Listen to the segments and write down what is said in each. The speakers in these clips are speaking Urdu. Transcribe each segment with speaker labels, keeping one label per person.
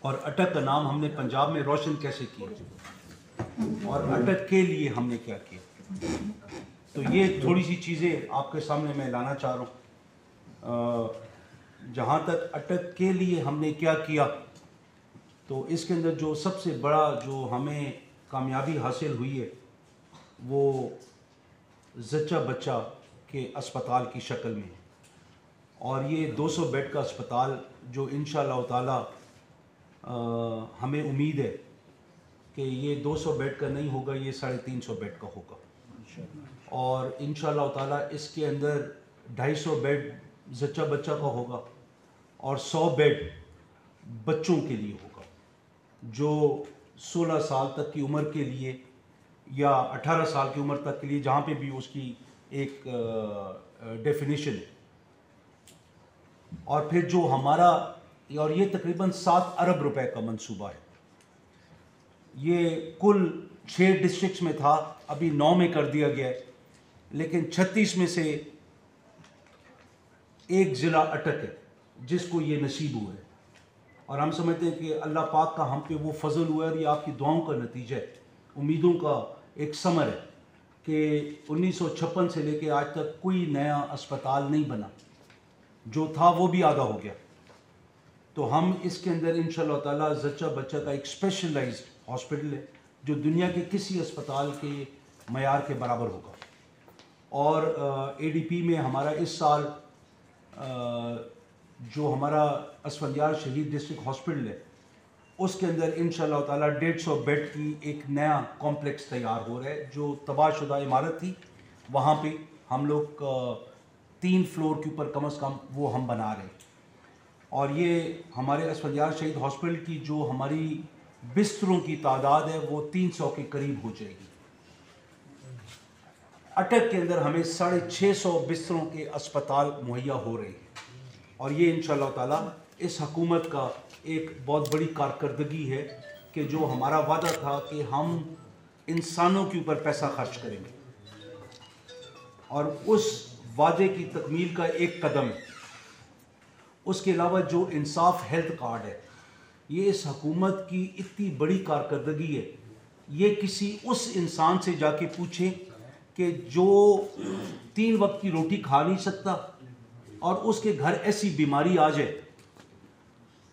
Speaker 1: اور اٹک کا نام ہم نے پنجاب میں روشن کیسے کیا اور اٹک کے لیے ہم نے کیا کیا. تو یہ تھوڑی سی چیزیں آپ کے سامنے میں لانا چاہ رہا ہوں. جہاں تک اٹک کے لیے ہم نے کیا کیا تو اس کے اندر جو سب سے بڑا جو ہمیں کامیابی حاصل ہوئی ہے وہ زچہ بچہ کے اسپتال کی شکل میں. اور یہ 200 بیڈ کا اسپتال جو انشاءاللہ تعالی ہمیں امید ہے کہ یہ 200 بیڈ کا نہیں ہوگا, یہ 350 بیڈ کا ہوگا. اور انشاءاللہ تعالی اس کے اندر 250 بیڈ زچہ بچہ کا ہوگا اور 100 بیڈ بچوں کے لیے ہوگا جو 16 سال تک کی عمر کے لیے یا 18 سال کی عمر تک کے لیے, جہاں پہ بھی اس کی ایک ڈیفینیشن ہے. اور پھر جو ہمارا, اور یہ تقریباً 7 ارب روپے کا منصوبہ ہے. یہ کل 6 ڈسٹرکٹس میں تھا, ابھی 9 میں کر دیا گیا ہے, لیکن 36 میں سے ایک ضلع اٹک ہے جس کو یہ نصیب ہوا ہے. اور ہم سمجھتے ہیں کہ اللہ پاک کا ہم پہ وہ فضل ہوا ہے اور یہ آپ کی دعاؤں کا نتیجہ ہے, امیدوں کا ایک ثمر ہے کہ 1956 سے لے کے آج تک کوئی نیا اسپتال نہیں بنا, جو تھا وہ بھی آدھا ہو گیا. تو ہم اس کے اندر انشاءاللہ تعالی زچہ بچہ کا ایک اسپیشلائزڈ ہاسپٹل ہے جو دنیا کے کسی اسپتال کے معیار کے برابر ہوگا. اور اے ڈی پی میں ہمارا اس سال جو ہمارا اسفندیار شہید ڈسٹرکٹ ہاسپٹل ہے اس کے اندر انشاءاللہ تعالی 150 بیڈ کی ایک نیا کمپلیکس تیار ہو رہا ہے. جو تباہ شدہ عمارت تھی وہاں پہ ہم لوگ 3 فلور کے اوپر کم از کم وہ ہم بنا رہے ہیں. اور یہ ہمارے اسفندیار شہید ہاسپٹل کی جو ہماری بستروں کی تعداد ہے وہ 300 کے قریب ہو جائے گی. اٹک کے اندر ہمیں 650 بستروں کے اسپتال مہیا ہو رہے ہیں. اور یہ انشاءاللہ تعالی اس حکومت کا ایک بہت بڑی کارکردگی ہے کہ جو ہمارا وعدہ تھا کہ ہم انسانوں کے اوپر پیسہ خرچ کریں گے, اور اس وعدے کی تکمیل کا ایک قدم ہے. اس کے علاوہ جو انصاف ہیلتھ کارڈ ہے, یہ اس حکومت کی اتنی بڑی کارکردگی ہے. یہ کسی اس انسان سے جا کے پوچھیں کہ جو 3 وقت کی روٹی کھا نہیں سکتا اور اس کے گھر ایسی بیماری آ جائے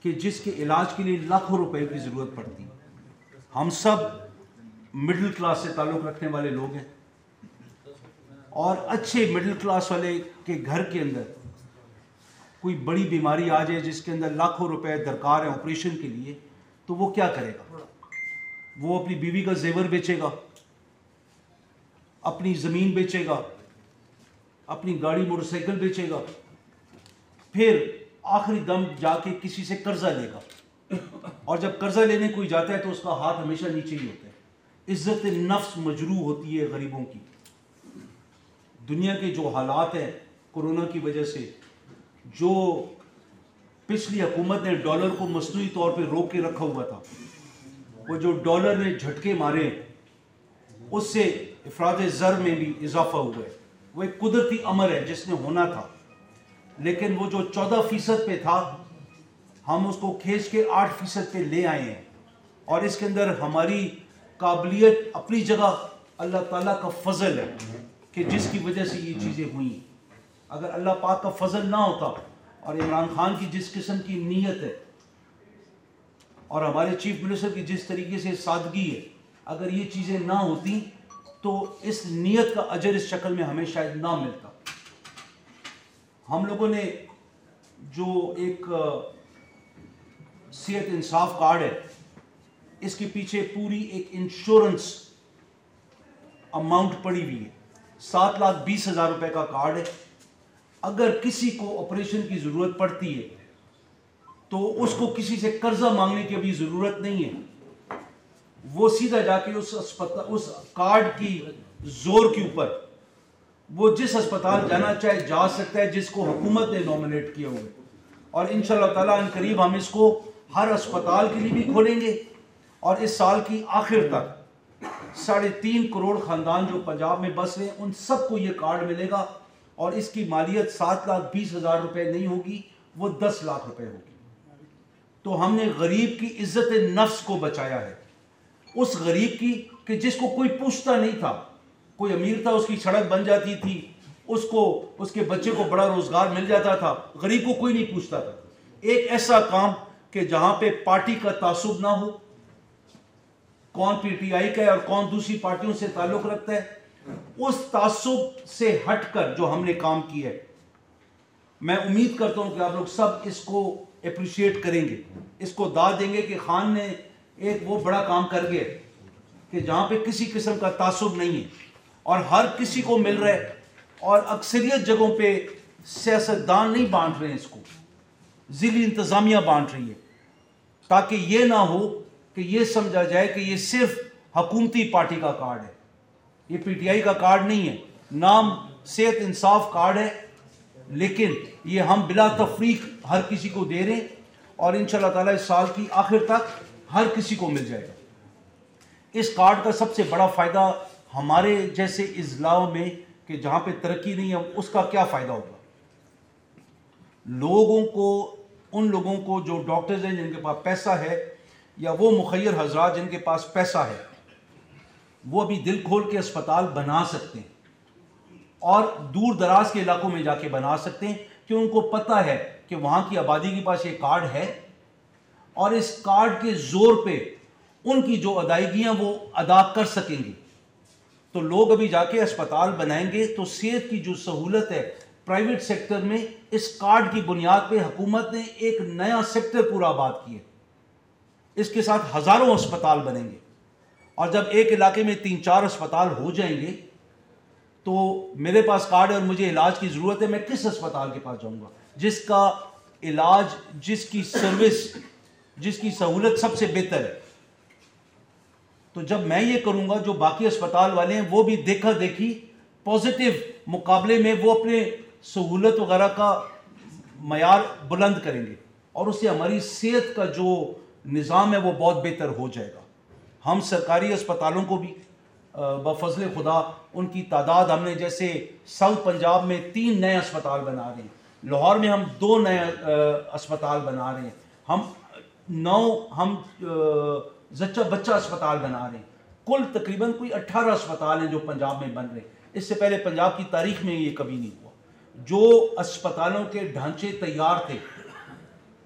Speaker 1: کہ جس کے علاج کے لیے لاکھوں روپے کی ضرورت پڑتی. ہم سب مڈل کلاس سے تعلق رکھنے والے لوگ ہیں, اور اچھے مڈل کلاس والے کے گھر کے اندر کوئی بڑی بیماری آ جائے جس کے اندر لاکھوں روپے درکار ہیں آپریشن کے لیے, تو وہ کیا کرے گا؟ وہ اپنی بیوی کا زیور بیچے گا, اپنی زمین بیچے گا, اپنی گاڑی موٹر سائیکل بیچے گا, پھر آخری دم جا کے کسی سے قرضہ لے گا. اور جب قرضہ لینے کوئی جاتا ہے تو اس کا ہاتھ ہمیشہ نیچے ہی ہوتا ہے. عزت نفس مجروح ہوتی ہے غریبوں کی. دنیا کے جو حالات ہیں کورونا کی وجہ سے, جو پچھلی حکومت نے ڈالر کو مصنوعی طور پہ روک کے رکھا ہوا تھا, وہ جو ڈالر نے جھٹکے مارے اس سے افراط زر میں بھی اضافہ ہوا ہے. وہ ایک قدرتی امر ہے جس نے ہونا تھا, لیکن وہ جو 14% پہ تھا ہم اس کو کھینچ کے 8% پہ لے آئے ہیں. اور اس کے اندر ہماری قابلیت اپنی جگہ اللہ تعالیٰ کا فضل ہے کہ جس کی وجہ سے یہ چیزیں ہوئیں. اگر اللہ پاک کا فضل نہ ہوتا اور عمران خان کی جس قسم کی نیت ہے اور ہمارے چیف منسٹر کی جس طریقے سے سادگی ہے, اگر یہ چیزیں نہ ہوتی تو اس نیت کا اجر اس شکل میں ہمیں شاید نہ ملتا. ہم لوگوں نے جو ایک صحت انصاف کارڈ ہے, اس کے پیچھے پوری ایک انشورنس اماؤنٹ پڑی ہوئی ہے. 7,20,000 روپے کا کارڈ ہے. اگر کسی کو آپریشن کی ضرورت پڑتی ہے تو اس کو کسی سے قرضہ مانگنے کی ابھی ضرورت نہیں ہے. وہ سیدھا جا کے اس کارڈ کی زور کے اوپر وہ جس اسپتال جانا چاہے جا سکتا ہے جس کو حکومت نے نومینیٹ کیا ہوئے. اور انشاءاللہ تعالیٰ ان قریب ہم اس کو ہر اسپتال کے لیے بھی کھولیں گے, اور اس سال کی آخر تک 3.5 کروڑ خاندان جو پنجاب میں بس رہے ہیں ان سب کو یہ کارڈ ملے گا. اور اس کی مالیت 7,20,000 روپے نہیں ہوگی, وہ 10 لاکھ روپے ہوگی. تو ہم نے غریب کی عزت نفس کو بچایا ہے، اس غریب کی کہ جس کو کوئی پوچھتا نہیں تھا. کوئی امیر تھا، اس کی سڑک بن جاتی تھی، اس کو اس کے بچے کو بڑا روزگار مل جاتا تھا، غریب کو کوئی نہیں پوچھتا تھا. ایک ایسا کام کہ جہاں پہ پارٹی کا تعصب نہ ہو، کون پی ٹی آئی کا ہے اور کون دوسری پارٹیوں سے تعلق رکھتا ہے، اس تعصب سے ہٹ کر جو ہم نے کام کیا ہے، میں امید کرتا ہوں کہ آپ لوگ سب اس کو اپریشیٹ کریں گے، اس کو داد دیں گے کہ خان نے ایک وہ بڑا کام کر گیا کہ جہاں پہ کسی قسم کا تعصب نہیں ہے اور ہر کسی کو مل رہا ہے. اور اکثریت جگہوں پہ سیاستدان نہیں بانٹ رہے ہیں، اس کو ضلعی انتظامیہ بانٹ رہی ہے، تاکہ یہ نہ ہو کہ یہ سمجھا جائے کہ یہ صرف حکومتی پارٹی کا کارڈ ہے، یہ پی ٹی آئی کا کارڈ نہیں ہے. نام صحت انصاف کارڈ ہے، لیکن یہ ہم بلا تفریق ہر کسی کو دے رہے ہیں، اور انشاءاللہ تعالیٰ اس سال کی آخر تک ہر کسی کو مل جائے گا. اس کارڈ کا سب سے بڑا فائدہ ہمارے جیسے اضلاع میں کہ جہاں پہ ترقی نہیں ہے، اس کا کیا فائدہ ہوگا؟ ان لوگوں کو جو ڈاکٹرز ہیں جن کے پاس پیسہ ہے، یا وہ مخیر حضرات جن کے پاس پیسہ ہے، وہ ابھی دل کھول کے اسپتال بنا سکتے ہیں اور دور دراز کے علاقوں میں جا کے بنا سکتے ہیں، کہ ان کو پتہ ہے کہ وہاں کی آبادی کے پاس یہ کارڈ ہے، اور اس کارڈ کے زور پہ ان کی جو ادائیگیاں وہ ادا کر سکیں گے. تو لوگ ابھی جا کے اسپتال بنائیں گے تو صحت کی جو سہولت ہے پرائیویٹ سیکٹر میں، اس کارڈ کی بنیاد پہ حکومت نے ایک نیا سیکٹر پورا آباد کیا. اس کے ساتھ ہزاروں اسپتال بنیں گے، اور جب ایک علاقے میں 3-4 اسپتال ہو جائیں گے تو میرے پاس کارڈ ہے اور مجھے علاج کی ضرورت ہے، میں کس اسپتال کے پاس جاؤں گا جس کا علاج، جس کی سروس، جس کی سہولت سب سے بہتر ہے؟ تو جب میں یہ کروں گا، جو باقی اسپتال والے ہیں وہ بھی دیکھا دیکھی پازیٹیو مقابلے میں وہ اپنے سہولت وغیرہ کا معیار بلند کریں گے، اور اس سے ہماری صحت کا جو نظام ہے وہ بہت بہتر ہو جائے گا. ہم سرکاری اسپتالوں کو بھی بفضل خدا ان کی تعداد، ہم نے جیسے ساؤتھ پنجاب میں 3 نئے اسپتال بنا رہے ہیں، لاہور میں ہم 2 نئے اسپتال بنا رہے ہیں، ہم 9 زچہ بچہ اسپتال بنا رہے ہیں. کل تقریباً کوئی 18 اسپتال ہیں جو پنجاب میں بن رہے ہیں. اس سے پہلے پنجاب کی تاریخ میں یہ کبھی نہیں ہوا. جو اسپتالوں کے ڈھانچے تیار تھے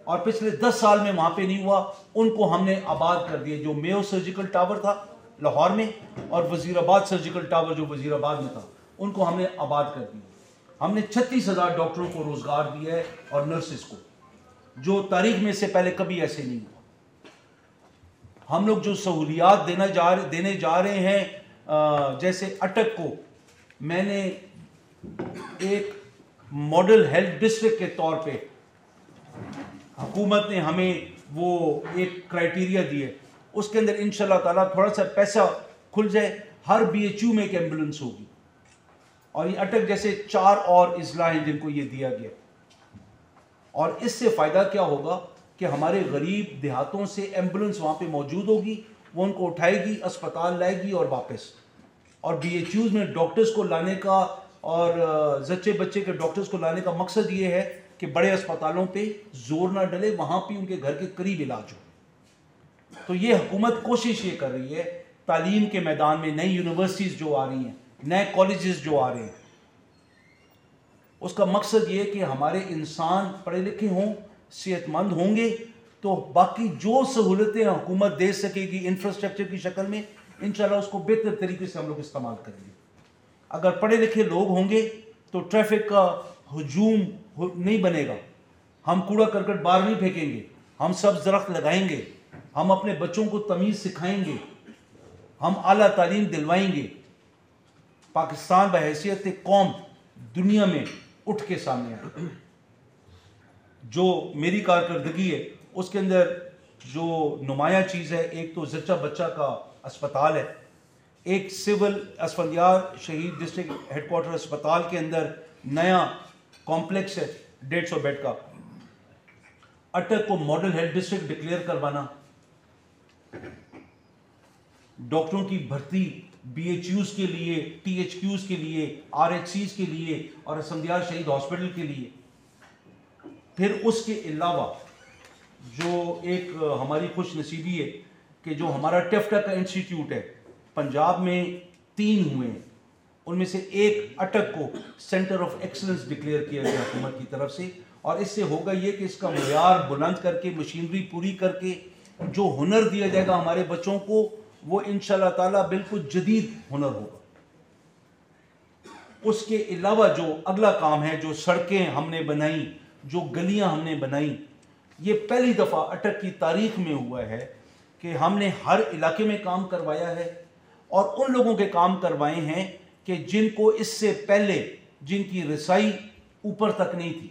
Speaker 1: اور پچھلے 10 سال میں وہاں پہ نہیں ہوا، ان کو ہم نے آباد کر دیا. جو میو سرجیکل ٹاور تھا لاہور میں، اور وزیر آباد سرجیکل ٹاور جو وزیر آباد میں تھا، ان کو ہم نے آباد کر دیا. ہم نے 36,000 ڈاکٹروں کو روزگار دیا ہے اور نرسز کو، جو تاریخ میں سے پہلے کبھی ایسے نہیں ہوا. ہم لوگ جو سہولیات دینے جا رہے ہیں، جیسے اٹک کو میں نے ایک ماڈل ہیلتھ ڈسٹرکٹ کے طور پہ، حکومت نے ہمیں وہ ایک کرائیٹیریا دی ہے، اس کے اندر انشاءاللہ تعالیٰ تھوڑا سا پیسہ کھل جائے، ہر بی ایچ یو میں ایک ایمبولنس ہوگی. اور یہ اٹک جیسے 4 اور اضلاع ہیں جن کو یہ دیا گیا. اور اس سے فائدہ کیا ہوگا کہ ہمارے غریب دیہاتوں سے ایمبولنس وہاں پہ موجود ہوگی، وہ ان کو اٹھائے گی، اسپتال لائے گی اور واپس. اور بی ایچ یوز میں ڈاکٹرز کو لانے کا اور زچے بچے کے ڈاکٹرز کو لانے کا مقصد یہ ہے کہ بڑے اسپتالوں پہ زور نہ ڈلے، وہاں پہ ان کے گھر کے قریب علاج ہو. تو یہ حکومت کوشش یہ کر رہی ہے تعلیم کے میدان میں، نئی یونیورسٹیز جو آ رہی ہیں، نئے کالجز جو آ رہے ہیں، اس کا مقصد یہ کہ ہمارے انسان پڑھے لکھے ہوں، صحت مند ہوں گے تو باقی جو سہولتیں حکومت دے سکے گی انفراسٹرکچر کی شکل میں، انشاءاللہ اس کو بہتر طریقے سے ہم لوگ استعمال کریں گے. اگر پڑھے لکھے لوگ ہوں گے تو ٹریفک کا ہجوم نہیں بنے گا، ہم کوڑا کرکٹ باہر نہیں پھینکیں گے، ہم سب درخت لگائیں گے، ہم اپنے بچوں کو تمیز سکھائیں گے، ہم اعلیٰ تعلیم دلوائیں گے. پاکستان بحیثیت قوم دنیا میں اٹھ کے سامنے آئے. جو میری کارکردگی ہے اس کے اندر جو نمایاں چیز ہے، ایک تو زچہ بچہ کا اسپتال ہے، ایک سول اسفندیار شہید ڈسٹرکٹ ہیڈ کوارٹر اسپتال کے اندر نیا کمپلیکس ہے 150 بیڈ کا. اٹک کو ماڈل ہیلتھ ڈسٹرکٹ ڈکلیئر کروانا، ڈاکٹروں کی بھرتی بی ایچ یوز کے لیے، ٹی ایچ کیوز کے لیے، آر ایچ سیز کے لیے اور اسفندیار شہید ہاسپٹل کے لیے. پھر اس کے علاوہ جو ایک ہماری خوش نصیبی ہے کہ جو ہمارا ٹیفٹا کا انسٹیٹیوٹ ہے پنجاب میں 3 ہوئے ہیں، ان میں سے ایک اٹک کو سینٹر آف ایکسلنس ڈکلیئر کیا گیا حکومت کی طرف سے، اور اس سے ہوگا یہ کہ اس کا معیار بلند کر کے مشینری پوری کر کے جو ہنر دیا جائے گا ہمارے بچوں کو وہ انشاءاللہ تعالیٰ بالکل جدید ہنر ہوگا۔ اس کے علاوہ جو اگلا کام ہے، جو سڑکیں ہم نے بنائیں، جو گلیاں ہم نے بنائیں، یہ پہلی دفعہ اٹک کی تاریخ میں ہوا ہے کہ ہم نے ہر علاقے میں کام کروایا ہے، اور ان لوگوں کے کام کروائے ہیں کہ جن کو اس سے پہلے جن کی رسائی اوپر تک نہیں تھی،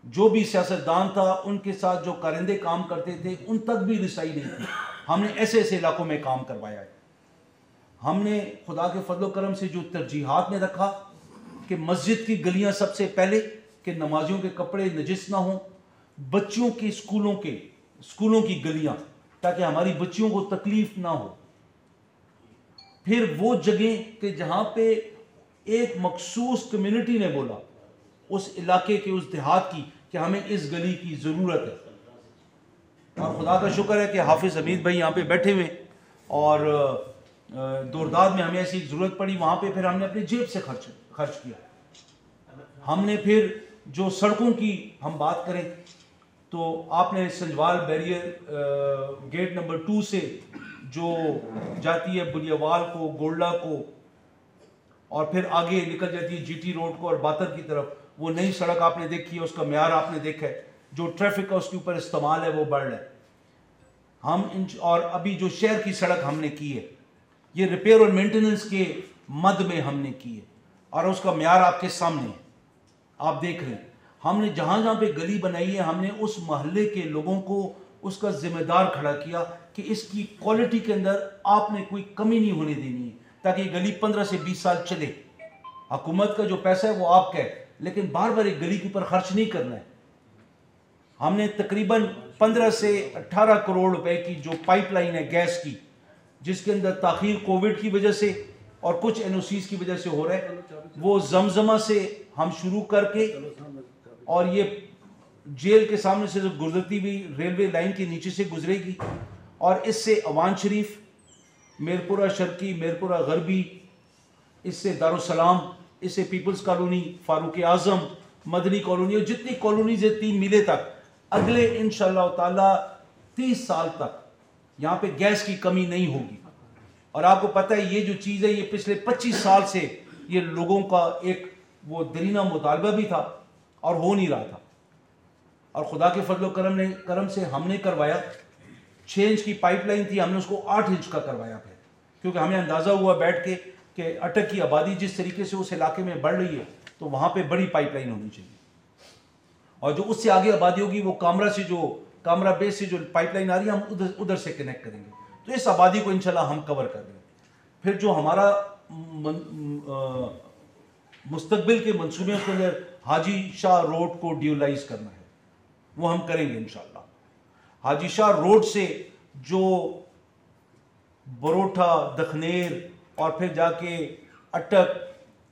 Speaker 1: جو بھی سیاستدان تھا ان کے ساتھ جو کارندے کام کرتے تھے ان تک بھی رسائی نہیں تھی، ہم نے ایسے ایسے علاقوں میں کام کروایا ہے۔ ہم نے خدا کے فضل و کرم سے جو ترجیحات میں رکھا کہ مسجد کی گلیاں سب سے پہلے، کہ نمازیوں کے کپڑے نجس نہ ہوں، بچیوں کی اسکولوں کی گلیاں تاکہ ہماری بچیوں کو تکلیف نہ ہو، پھر وہ جگہیں کہ جہاں پہ ایک مخصوص کمیونٹی نے بولا اس علاقے کے، اس دیہات کی، کہ ہمیں اس گلی کی ضرورت ہے، اور خدا کا شکر ہے کہ حافظ حمید بھائی یہاں پہ بیٹھے ہوئے، اور دورداد میں ہمیں ایسی ضرورت پڑی، وہاں پہ پھر ہم نے اپنی جیب سے خرچ کیا۔ ہم نے پھر جو سڑکوں کی ہم بات کریں تو آپ نے سنجوال بیریئر گیٹ نمبر 2 سے جو جاتی ہے بلیوال کو، گولڈا کو، اور پھر آگے نکل جاتی ہے جی ٹی روڈ کو اور باتر کی طرف، وہ نئی سڑک آپ نے دیکھی ہے، اس کا معیار آپ نے دیکھا ہے، جو ٹریفک کا اس کے اوپر استعمال ہے وہ بڑھ رہا ہے۔ اور ابھی جو شہر کی سڑک ہم نے کی ہے یہ ریپیئر اور مینٹیننس کے مد میں ہم نے کی ہے، اور اس کا معیار آپ کے سامنے ہے، آپ دیکھ رہے ہیں۔ ہم نے جہاں جہاں پہ گلی بنائی ہے ہم نے اس محلے کے لوگوں کو اس کا ذمہ دار کھڑا کیا کہ اس کی کوالٹی کے اندر آپ نے کوئی کمی نہیں ہونے دینی ہے، تاکہ یہ گلی 15 سے 20 سال چلے۔ حکومت کا جو پیسہ ہے وہ آپ کا ہے، لیکن بار بار ایک گلی کے اوپر خرچ نہیں کرنا ہے۔ ہم نے تقریباً 15 سے 18 کروڑ روپے کی جو پائپ لائن ہے گیس کی، جس کے اندر تاخیر کووڈ کی وجہ سے اور کچھ این او سیز کی وجہ سے ہو رہا ہے، وہ زمزمہ سے ہم شروع کر کے، اور یہ جیل کے سامنے سے گزرتی ہوئی ریلوے لائن کے نیچے سے گزرے گی، اور اس سے اوان شریف، میرپورہ شرقی، میرپورہ غربی، اس سے دارالسلام، اس سے پیپلز کالونی، فاروق اعظم، مدنی کالونی، اور جتنی کالونیز ہے 3 میلے تک، اگلے انشاءاللہ تعالی 30 سال تک یہاں پہ گیس کی کمی نہیں ہوگی۔ اور آپ کو پتہ ہے یہ جو چیز ہے یہ پچھلے 25 سال سے یہ لوگوں کا ایک وہ درینہ مطالبہ بھی تھا اور ہو نہیں رہا تھا، اور خدا کے فضل و کرم سے ہم نے کروایا۔ 6 انچ کی پائپ لائن تھی، ہم نے اس کو 8 انچ کا کروایا پھر، کیونکہ ہمیں اندازہ ہوا بیٹھ کے کہ اٹک کی آبادی جس طریقے سے اس علاقے میں بڑھ رہی ہے تو وہاں پہ بڑی پائپ لائن ہونی چاہیے، اور جو اس سے آگے آبادی ہوگی وہ کامرا بیس سے جو پائپ لائن آ رہی ہے ہم ادھر سے کنیکٹ کریں گے، تو اس آبادی کو انشاءاللہ ہم کور کر دیں گے۔ پھر جو ہمارا مستقبل کے منصوبے کے اندر حاجی شاہ روڈ کو ڈیولائز کرنا ہے، وہ ہم کریں گے انشاءاللہ۔ حاجی شاہ روڈ سے جو بروٹھا، دکھنیر اور پھر جا کے اٹک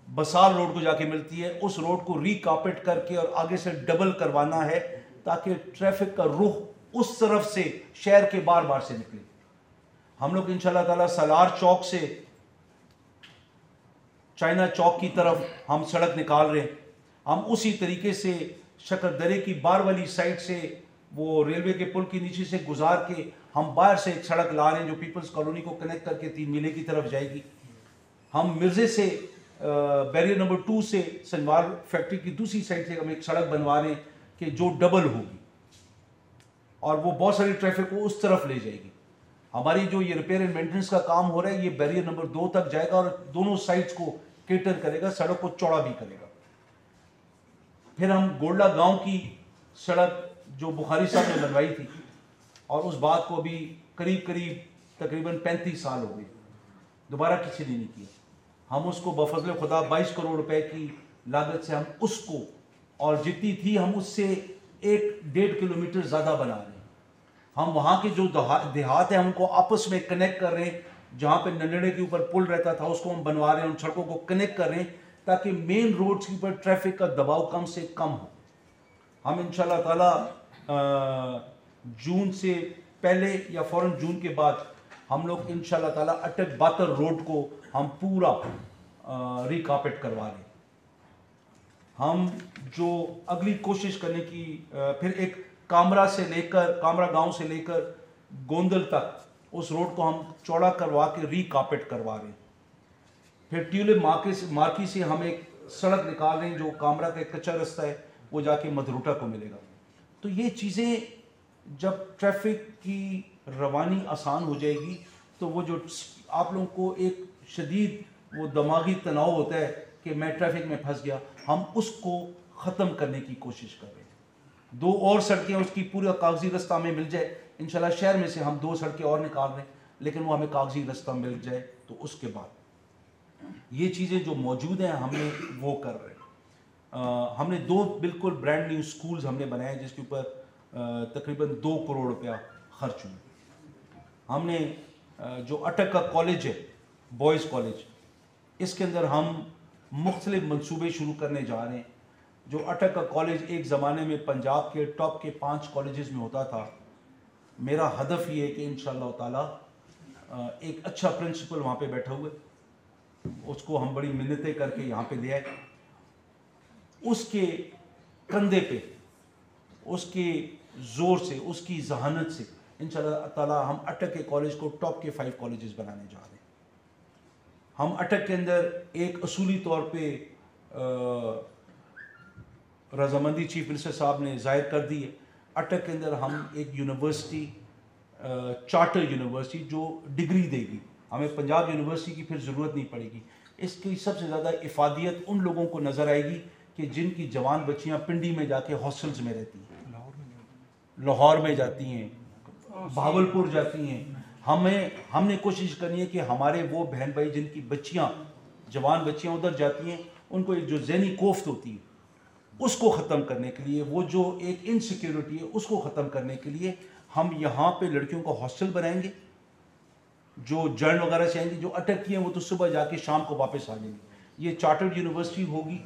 Speaker 1: بسال روڈ کو جا کے ملتی ہے، اس روڈ کو ری کارپیٹ کر کے اور آگے سے ڈبل کروانا ہے تاکہ ٹریفک کا رخ اس طرف سے شہر کے بار بار سے نکلے۔ ہم لوگ انشاءاللہ تعالی سالار چوک سے چائنا چوک کی طرف ہم سڑک نکال رہے ہیں، ہم اسی طریقے سے شکر درے کی بار والی سائٹ سے وہ ریلوے کے پل کے نیچے سے گزار کے ہم باہر سے ایک سڑک لا رہے ہیں جو پیپلز کالونی کو کنیکٹ کر کے 3 میلے کی طرف جائے گی۔ ہم مرزے سے بیریئر نمبر 2 سے سنوار فیکٹری کی دوسری سائڈ سے ہم ایک سڑک بنوا رہے ہیں کہ جو ڈبل ہوگی اور وہ بہت ساری ٹریفک کو اس طرف لے جائے گی۔ ہماری جو یہ ریپیئر اینڈ مینٹیننس کا کام ہو رہا ہے یہ بیریئر نمبر 2 تک جائے گا اور دونوں سائڈز کو کیٹر کرے گا، سڑک کو چوڑا بھی کرے گا۔ پھر ہم گولڈا گاؤں کی سڑک جو بخاری صاحب نے بنوائی تھی، اور اس بات کو بھی قریب تقریباً 35 سال ہو گئے، دوبارہ کسی نے نہیں کیا۔ ہم اس کو بفضل خدا 22 کروڑ روپے کی لاگت سے ہم اس کو، اور جتنی تھی ہم اس سے 1.5 کلومیٹر زیادہ بنا رہے ہیں۔ ہم وہاں کے جو دیہات ہیں ہم کو آپس میں کنیکٹ کر رہے ہیں، جہاں پہ ننڑے کے اوپر پل رہتا تھا اس کو ہم بنوا رہے ہیں، ان سڑکوں کو کنیکٹ کر رہے ہیں تاکہ مین روڈز کے اوپر ٹریفک کا دباؤ کم سے کم ہو۔ ہم انشاءاللہ تعالی جون سے پہلے یا فوراً جون کے بعد ہم لوگ انشاءاللہ تعالیٰ اٹک باتر روڈ کو ہم پورا ریکارپیٹ کروا رہے ہیں. ہم جو اگلی کوشش کرنے کی پھر ایک کامرا گاؤں سے لے کر گوندل تک اس روڈ کو ہم چوڑا کروا کے ریکارپیٹ کروا رہے ہیں. پھر ٹیولپ مارکی سے ہم ایک سڑک نکال رہے ہیں جو کامرا کا ایک کچا رستہ ہے وہ جا کے مدروٹا کو ملے گا. تو یہ چیزیں جب ٹریفک کی روانی آسان ہو جائے گی تو وہ جو آپ لوگوں کو ایک شدید وہ دماغی تناؤ ہوتا ہے کہ میں ٹریفک میں پھنس گیا, ہم اس کو ختم کرنے کی کوشش کر رہے ہیں. 2 اور سڑکیں اس کی پورا کاغذی رستہ ہمیں مل جائے انشاءاللہ. شہر میں سے ہم 2 سڑکیں اور نکال رہے ہیں لیکن وہ ہمیں کاغذی رستہ مل جائے تو اس کے بعد یہ چیزیں جو موجود ہیں ہم نے وہ کر رہے ہیں. ہم نے 2 بالکل برانڈ نیو سکولز ہم نے بنائے جس کے اوپر تقریباً 2 کروڑ روپیہ خرچ ہوئے. ہم نے جو اٹک کا کالج ہے بوائز کالج, اس کے اندر ہم مختلف منصوبے شروع کرنے جا رہے ہیں. جو اٹک کا کالج ایک زمانے میں پنجاب کے ٹاپ کے 5 کالجز میں ہوتا تھا, میرا ہدف یہ ہے کہ انشاءاللہ تعالیٰ ایک اچھا پرنسپل وہاں پہ بیٹھا ہوئے, اس کو ہم بڑی منتیں کر کے یہاں پہ لے آئے. اس کے کندھے پہ, اس کے زور سے, اس کی ذہانت سے انشاءاللہ تعالیٰ ہم اٹک کے کالج کو ٹاپ کے 5 کالجز بنانے جا رہے ہیں. ہم اٹک کے اندر ایک اصولی طور پہ رضامندی چیف منسٹر صاحب نے ظاہر کر دی ہے. اٹک کے اندر ہم ایک یونیورسٹی, چارٹر یونیورسٹی جو ڈگری دے گی, ہمیں پنجاب یونیورسٹی کی پھر ضرورت نہیں پڑے گی. اس کی سب سے زیادہ افادیت ان لوگوں کو نظر آئے گی کہ جن کی جوان بچیاں پنڈی میں جا کے ہاسٹلز میں رہتی ہیں, لاہور میں جاتی ہیں, بہاولپور جاتی ہیں. ہم نے کوشش کرنی ہے کہ ہمارے وہ بہن بھائی جن کی بچیاں جوان بچیاں ادھر جاتی ہیں ان کو ایک جو ذہنی کوفت ہوتی ہے اس کو ختم کرنے کے لیے, وہ جو ایک انسیکیورٹی ہے اس کو ختم کرنے کے لیے ہم یہاں پہ لڑکیوں کا ہاسٹل بنائیں گے. جو جرن وغیرہ سے آئیں گی جو اٹک کی ہیں وہ تو صبح جا کے شام کو واپس آ جائیں گے. یہ چارٹرڈ یونیورسٹی ہوگی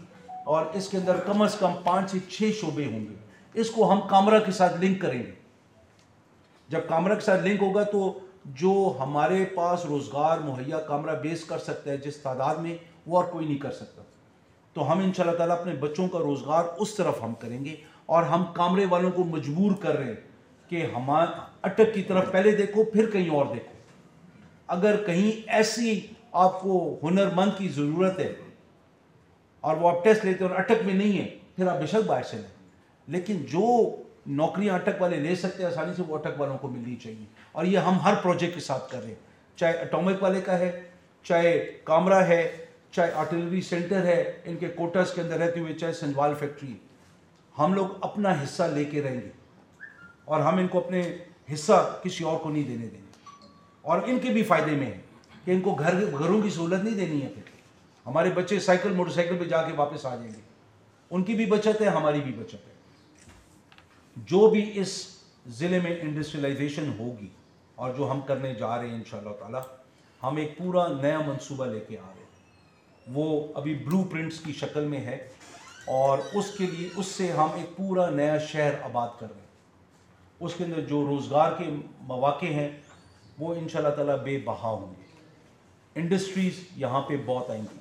Speaker 1: اور اس کے اندر کم از کم 5 سے 6 شعبے ہوں گے. اس کو ہم کامرا کے ساتھ لنک کریں گے. جب کامرا کے ساتھ لنک ہوگا تو جو ہمارے پاس روزگار مہیا کامرا بیس کر سکتا ہے جس تعداد میں, وہ اور کوئی نہیں کر سکتا. تو ہم انشاءاللہ تعالیٰ اپنے بچوں کا روزگار اس طرف ہم کریں گے. اور ہم کامرے والوں کو مجبور کر رہے ہیں کہ اٹک کی طرف پہلے دیکھو پھر کہیں اور دیکھو. اگر کہیں ایسی آپ کو ہنر مند کی ضرورت ہے اور وہ آپ ٹیسٹ لیتے ہیں اور اٹک میں نہیں ہے, پھر آپ بے شک باہر سے لیں. لیکن جو نوکریاں اٹک والے لے سکتے ہیں آسانی سے وہ اٹک والوں کو ملنی چاہیے. اور یہ ہم ہر پروجیکٹ کے ساتھ کر رہے ہیں, چاہے اٹامک والے کا ہے, چاہے کامرا ہے, چاہے آرٹلری سینٹر ہے ان کے کوٹرز کے اندر رہتے ہوئے, چاہے سنجوال فیکٹری. ہم لوگ اپنا حصہ لے کے رہیں گے اور ہم ان کو اپنے حصہ کسی اور کو نہیں دینے دیں گے. اور ان کے بھی فائدے میں ہے کہ ان کو گھروں کی سہولت نہیں دینی ہے. پھر ہمارے بچے سائیکل موٹر سائیکل پہ جا کے واپس آ جائیں گے. ان کی بھی بچت ہے, ہماری بھی بچت ہے. جو بھی اس ضلع میں انڈسٹریلائزیشن ہوگی اور جو ہم کرنے جا رہے ہیں انشاءاللہ تعالی, ہم ایک پورا نیا منصوبہ لے کے آ رہے ہیں. وہ ابھی بلو پرنٹس کی شکل میں ہے اور اس کے لیے اس سے ہم ایک پورا نیا شہر آباد کر رہے ہیں. اس کے اندر جو روزگار کے مواقع ہیں وہ انشاءاللہ تعالیٰ بے بہا ہوں گے. انڈسٹریز یہاں پہ بہت آئیں گی.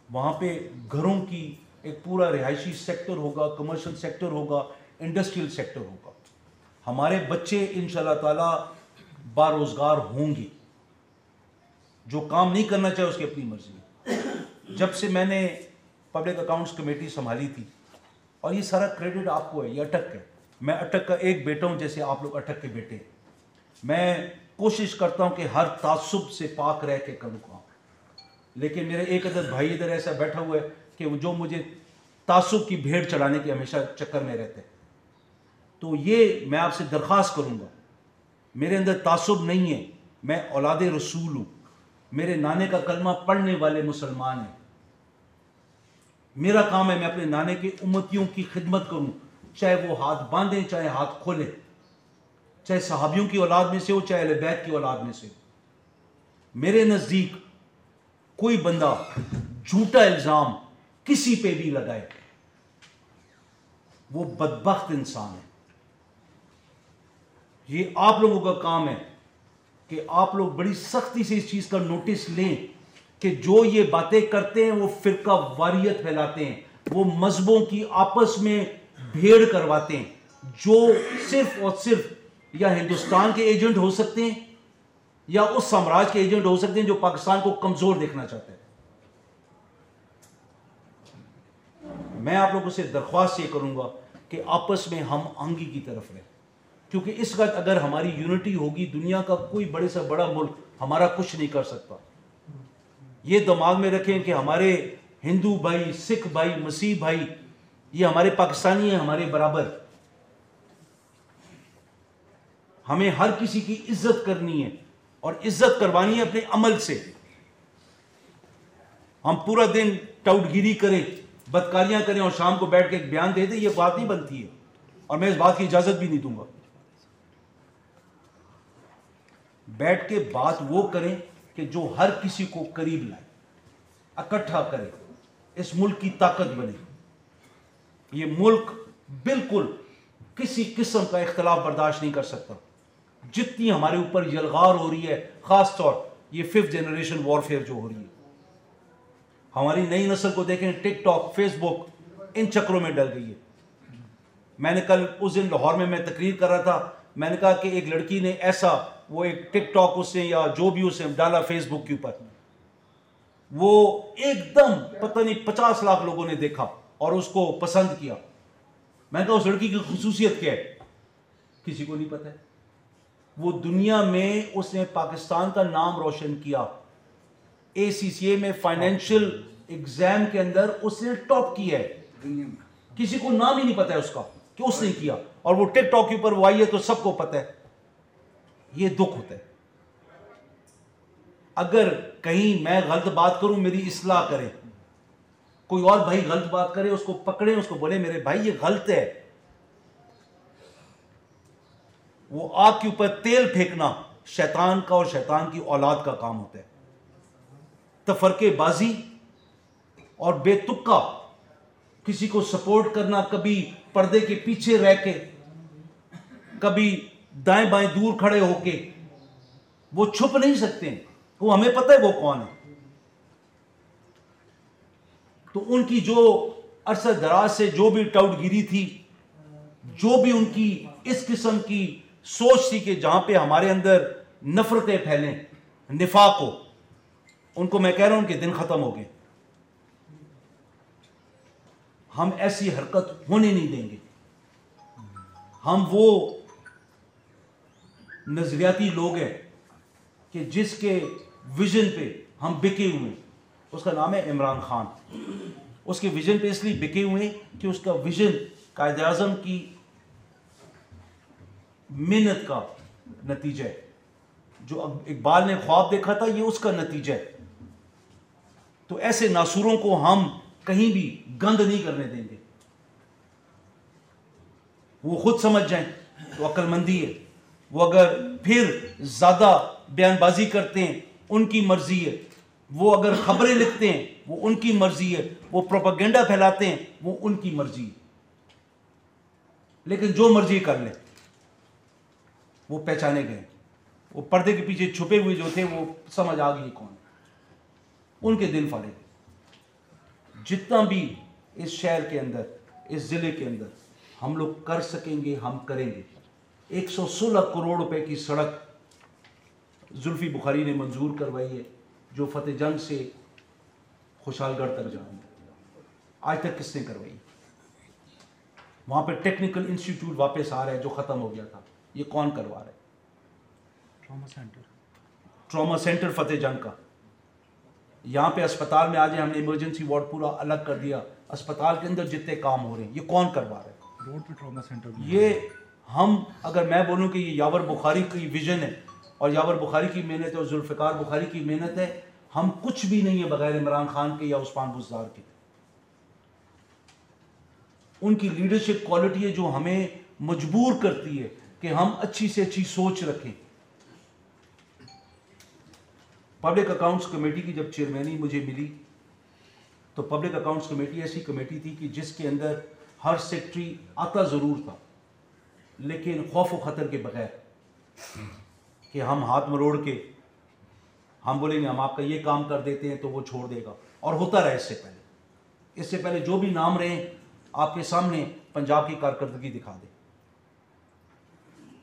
Speaker 1: وہاں پہ گھروں کی ایک پورا رہائشی سیکٹر ہوگا, کمرشل سیکٹر ہوگا, انڈسٹریل سیکٹر ہوگا. ہمارے بچے انشاءاللہ تعالیٰ باروزگار ہوں گے. جو کام نہیں کرنا چاہے اس کی اپنی مرضی ہے. جب سے میں نے پبلک اکاؤنٹس کمیٹی سنبھالی تھی, اور یہ سارا کریڈٹ آپ کو ہے, یہ اٹک ہے, میں اٹک کا ایک بیٹا ہوں جیسے آپ لوگ اٹک کے بیٹے ہیں. میں کوشش کرتا ہوں کہ ہر تعصب سے پاک رہ کے کروں کام. لیکن میرے ایک عدد بھائی ادھر ایسا بیٹھا ہوا ہے کہ جو مجھے تعصب کی بھیڑ چڑھانے کے ہمیشہ چکر میں رہتے ہیں. تو یہ میں آپ سے درخواست کروں گا, میرے اندر تعصب نہیں ہے, میں اولاد رسول ہوں. میرے نانے کا کلمہ پڑھنے والے مسلمان ہیں. میرا کام ہے میں اپنے نانے کے امتیوں کی خدمت کروں, چاہے وہ ہاتھ باندھیں چاہے ہاتھ کھولیں, چاہے صحابیوں کی اولاد میں سے ہو چاہے اہل بیت کی اولاد میں سے ہو. میرے نزدیک کوئی بندہ جھوٹا الزام کسی پہ بھی لگائے وہ بدبخت انسان ہے. یہ آپ لوگوں کا کام ہے کہ آپ لوگ بڑی سختی سے اس چیز کا نوٹس لیں کہ جو یہ باتیں کرتے ہیں وہ فرقہ واریت پھیلاتے ہیں، وہ مذہبوں کی آپس میں بھیڑ کرواتے ہیں، جو صرف اور صرف یا ہندوستان کے ایجنٹ ہو سکتے ہیں یا اس سامراج کے ایجنٹ ہو سکتے ہیں جو پاکستان کو کمزور دیکھنا چاہتے ہیں۔ میں آپ لوگوں سے درخواست یہ کروں گا کہ آپس میں ہم آہنگی کی طرف رہیں، کیونکہ اس وقت اگر ہماری یونٹی ہوگی دنیا کا کوئی بڑے سے بڑا ملک ہمارا کچھ نہیں کر سکتا۔ یہ دماغ میں رکھیں کہ ہمارے ہندو بھائی، سکھ بھائی، مسیح بھائی یہ ہمارے پاکستانی ہیں، ہمارے برابر۔ ہمیں ہر کسی کی عزت کرنی ہے اور عزت کروانی ہے اپنے عمل سے۔ ہم پورا دن ٹاؤٹ گیری کریں، بدکاریاں کریں اور شام کو بیٹھ کے ایک بیان دے دیں، یہ بات نہیں بنتی ہے، اور میں اس بات کی اجازت بھی نہیں دوں گا۔ بیٹھ کے بات وہ کریں کہ جو ہر کسی کو قریب لائے، اکٹھا کرے، اس ملک کی طاقت بنے۔ یہ ملک بالکل کسی قسم کا اختلاف برداشت نہیں کر سکتا۔ جتنی ہمارے اوپر یلغار ہو رہی ہے، خاص طور یہ 5th جنریشن وارفیئر جو ہو رہی ہے، ہماری نئی نسل کو دیکھیں، ٹک ٹاک، فیس بک، ان چکروں میں ڈل گئی ہے۔ میں نے کل اس دن لاہور میں تقریر کر رہا تھا، میں نے کہا کہ ایک لڑکی نے ایسا، وہ ایک ٹک ٹاک اس نے یا جو بھی اسے ڈالا فیس بک کے اوپر، وہ ایک دم پتہ نہیں 50 لاکھ لوگوں نے دیکھا اور اس کو پسند کیا۔ میں نے کہا اس لڑکی کی خصوصیت کیا ہے؟ کسی کو نہیں پتہ ہے۔ وہ دنیا میں اس نے پاکستان کا نام روشن کیا، ACCA میں فائنینشیل ایگزام کے اندر اس نے ٹاپ کیا ہے، کسی کو نام ہی نہیں پتا ہے اس کا کہ اس نے کیا، اور وہ ٹک ٹاک کے اوپر وہ آئی ہے تو سب کو پتہ ہے۔ یہ دکھ ہوتا ہے۔ اگر کہیں میں غلط بات کروں میری اصلاح کریں، کوئی اور بھائی غلط بات کرے اس کو پکڑیں، اس کو بولے میرے بھائی یہ غلط ہے۔ وہ آگ کے اوپر تیل پھینکنا شیطان کا اور شیطان کی اولاد کا کام ہوتا ہے۔ تفرقے بازی اور بے تکا کسی کو سپورٹ کرنا، کبھی پردے کے پیچھے رہ کے، کبھی دائیں بائیں دور کھڑے ہو کے، وہ چھپ نہیں سکتے، وہ ہمیں پتہ ہے وہ کون ہے۔ تو ان کی جو عرصہ دراز سے جو بھی ٹاؤٹ گیری تھی، جو بھی ان کی اس قسم کی سوچ تھی کہ جہاں پہ ہمارے اندر نفرتیں پھیلیں، نفاق ہو، ان کو میں کہہ رہا ہوں کہ دن ختم ہو گئے۔ ہم ایسی حرکت ہونے نہیں دیں گے۔ ہم وہ نظریاتی لوگ ہیں کہ جس کے ویژن پہ ہم بکے ہوئے ہیں، اس کا نام ہے عمران خان۔ اس کے ویژن پہ اس لیے بکے ہوئے ہیں کہ اس کا ویژن قائد اعظم کی محنت کا نتیجہ ہے۔ جو اقبال نے خواب دیکھا تھا یہ اس کا نتیجہ ہے۔ تو ایسے ناسوروں کو ہم کہیں بھی گند نہیں کرنے دیں گے۔ وہ خود سمجھ جائیں تو عقل مندی ہے۔ وہ اگر پھر زیادہ بیان بازی کرتے ہیں ان کی مرضی ہے، وہ اگر خبریں لکھتے ہیں وہ ان کی مرضی ہے، وہ پروپیگنڈا پھیلاتے ہیں وہ ان کی مرضی ہے۔ لیکن جو مرضی کر لیں، وہ پہچانے گئے، وہ پردے کے پیچھے چھپے ہوئے جو تھے وہ سمجھ آ گئی کون، ان کے دل پھاڑے گئے۔ جتنا بھی اس شہر کے اندر، اس ضلع کے اندر ہم لوگ کر سکیں گے ہم کریں گے۔ 116 کروڑ روپے کی سڑک زلفی بخاری نے منظور کروائی ہے، جو فتح جنگ سے خوشحال گڑھ تک جانی ہے۔ آج تک کس نے کروائی؟ وہاں پہ ٹیکنیکل انسٹیٹیوٹ واپس آ رہا ہے جو ختم ہو گیا تھا، یہ کون کروا رہا ہے؟ ٹراما سینٹر فتح جنگ کا۔ یہاں پہ اسپتال میں آج ہم نے ایمرجنسی وارڈ پورا الگ کر دیا، اسپتال کے اندر جتنے کام ہو رہے ہیں یہ کون کروا رہا ہے؟
Speaker 2: روڈ پہ ٹراما سینٹر۔
Speaker 1: یہ ہم اگر میں بولوں کہ یہ یاور بخاری کی ویژن ہے اور یاور بخاری کی محنت ہے اور ذوالفقار بخاری کی محنت ہے، ہم کچھ بھی نہیں ہے بغیر عمران خان کے یا عثمان بزدار کے۔ ان کی لیڈرشپ کوالٹی ہے جو ہمیں مجبور کرتی ہے کہ ہم اچھی سے اچھی سوچ رکھیں۔ پبلک اکاؤنٹس کمیٹی کی جب چیئرمینی مجھے ملی تو پبلک اکاؤنٹس کمیٹی ایسی کمیٹی تھی کہ جس کے اندر ہر سیکٹری آتا ضرور تھا لیکن خوف و خطر کے بغیر۔ کہ ہم ہاتھ مروڑ کے ہم بولیں گے ہم آپ کا یہ کام کر دیتے ہیں تو وہ چھوڑ دے گا. اور ہوتا رہا اس سے پہلے جو بھی نام رہے آپ کے سامنے پنجاب کی کارکردگی دکھا دیں.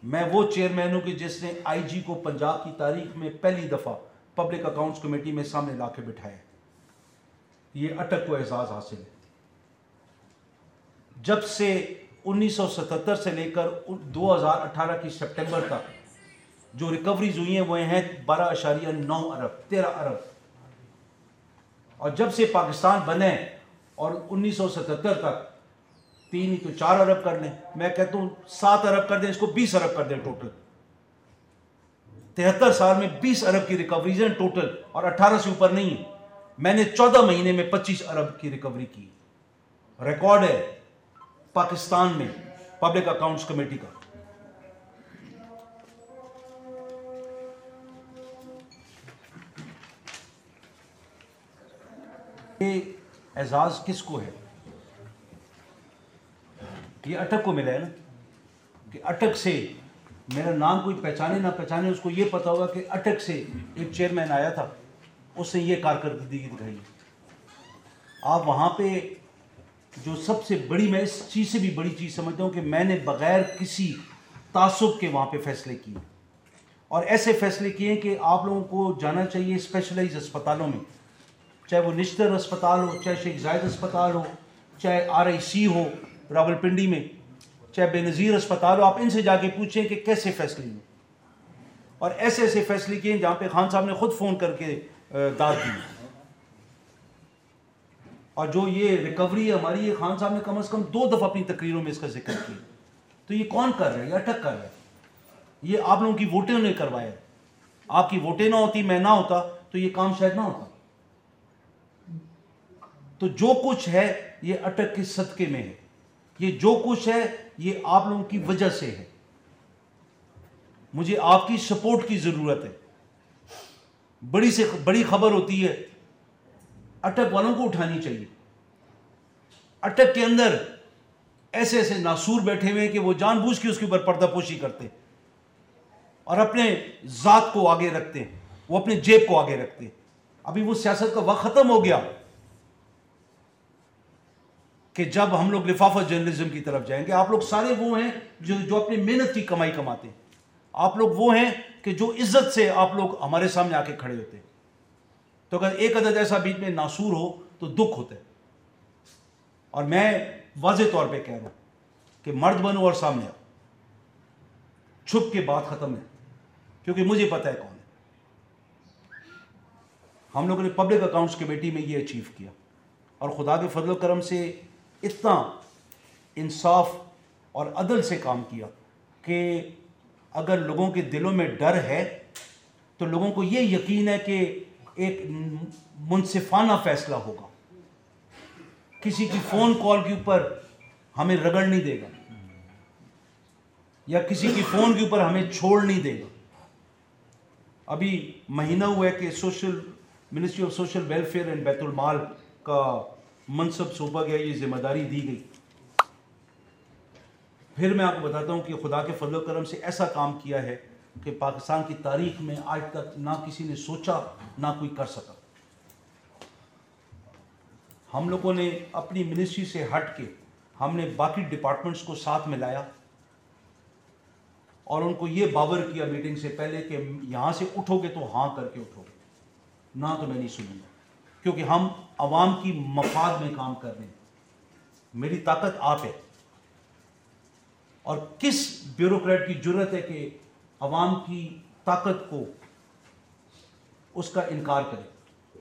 Speaker 1: میں وہ چیئرمین ہوں کہ جس نے آئی جی کو پنجاب کی تاریخ میں پہلی دفعہ پبلک اکاؤنٹس کمیٹی میں سامنے لا کے بٹھایا. یہ اٹک کو اعزاز حاصل ہے. جب سے 1977 سے لے کر 2018 کی سپٹمبر تک جو ریکوریز ہوئی ہیں وہ ہیں 12.9 ارب 13 ارب. اور جب سے پاکستان بنے اور 1977 تک 3 ہی تو 4 ارب کر لیں, میں کہتا ہوں 7 ارب کر دیں, اس کو 20 ارب کر دیں ٹوٹل. 73 سال میں 20 ارب کی ریکوریز ہیں ٹوٹل, اور 18 سے اوپر نہیں ہے. میں نے 14 مہینے میں 25 ارب کی ریکوری کی. ریکارڈ ہے پاکستان میں پبلک اکاؤنٹس کمیٹی کا. یہ اعزاز کس کو ہے؟ یہ اٹک کو ملا ہے نا, کہ اٹک سے میرا نام کوئی پہچانے نہ پہچانے, اس کو یہ پتا ہوگا کہ اٹک سے ایک چیئرمین آیا تھا, اس نے یہ کارکردگی دکھائی. آپ وہاں پہ جو سب سے بڑی, میں اس چیز سے بھی بڑی چیز سمجھتا ہوں کہ میں نے بغیر کسی تعصب کے وہاں پہ فیصلے کیے, اور ایسے فیصلے کیے کہ آپ لوگوں کو جانا چاہیے اسپیشلائز اسپتالوں میں, چاہے وہ نشتر اسپتال ہو, چاہے شیخ زائد اسپتال ہو, چاہے RIC ہو راولپنڈی میں, چاہے بے نظیر اسپتال ہو. آپ ان سے جا کے پوچھیں کہ کیسے فیصلے ہوئے, اور ایسے ایسے فیصلے کیے جہاں پہ خان صاحب نے خود فون کر کے داد دی. اور جو یہ ریکوری ہے ہماری, یہ خان صاحب نے کم از کم 2 دفعہ اپنی تقریروں میں اس کا ذکر کیا. تو یہ کون کر رہا ہے؟ یہ اٹک کر رہا ہے. یہ آپ لوگوں کی ووٹیں نے کروایا. آپ کی ووٹیں نہ ہوتی, میں نہ ہوتا, تو یہ کام شاید نہ ہوتا. تو جو کچھ ہے یہ اٹک کے صدقے میں ہے. یہ جو کچھ ہے یہ آپ لوگوں کی وجہ سے ہے. مجھے آپ کی سپورٹ کی ضرورت ہے. بڑی سے بڑی خبر ہوتی ہے, اٹک والوں کو اٹھانی چاہیے. اٹک کے اندر ایسے ایسے ناسور بیٹھے ہوئے ہیں کہ وہ جان بوجھ کے اس کے اوپر پردہ پوشی کرتے اور اپنے ذات کو آگے رکھتے ہیں, وہ اپنے جیب کو آگے رکھتے ہیں. ابھی وہ سیاست کا وقت ختم ہو گیا کہ جب ہم لوگ لفافہ جرنلزم کی طرف جائیں گے. آپ لوگ سارے وہ ہیں جو اپنی محنت کی کمائی کماتے ہیں. آپ لوگ وہ ہیں کہ جو عزت سے آپ لوگ ہمارے سامنے آ کے کھڑے ہوتے ہیں. تو اگر ایک عدد ایسا بیچ میں ناسور ہو تو دکھ ہوتا ہے. اور میں واضح طور پہ کہہ رہا ہوں کہ مرد بنو اور سامنے آؤ. چھپ کے بات ختم ہے, کیونکہ مجھے پتہ ہے کون ہے. ہم لوگوں نے پبلک اکاؤنٹس کمیٹی میں یہ اچیو کیا, اور خدا کے فضل و کرم سے اتنا انصاف اور عدل سے کام کیا کہ اگر لوگوں کے دلوں میں ڈر ہے تو لوگوں کو یہ یقین ہے کہ ایک منصفانہ فیصلہ ہوگا. کسی کی فون کال کے اوپر ہمیں رگڑ نہیں دے گا, یا کسی کی فون کے اوپر ہمیں چھوڑ نہیں دے گا. ابھی مہینہ ہوا ہے کہ ministry of social welfare and بیت المال کا منصب سونپا گیا, یہ ذمہ داری دی گئی. پھر میں آپ کو بتاتا ہوں کہ خدا کے فضل و کرم سے ایسا کام کیا ہے کہ پاکستان کی تاریخ میں آج تک نہ کسی نے سوچا نہ کوئی کر سکا. ہم لوگوں نے اپنی منسٹری سے ہٹ کے ہم نے باقی ڈپارٹمنٹس کو ساتھ میں لایا, اور ان کو یہ باور کیا میٹنگ سے پہلے کہ یہاں سے اٹھو گے تو ہاں کر کے اٹھو گے, نہ تو میں نہیں سنوں گا, کیونکہ ہم عوام کی مفاد میں کام کر رہے ہیں. میری طاقت آپ ہے, اور کس بیوروکریٹ کی جرت ہے کہ عوام کی طاقت کو اس کا انکار کرے,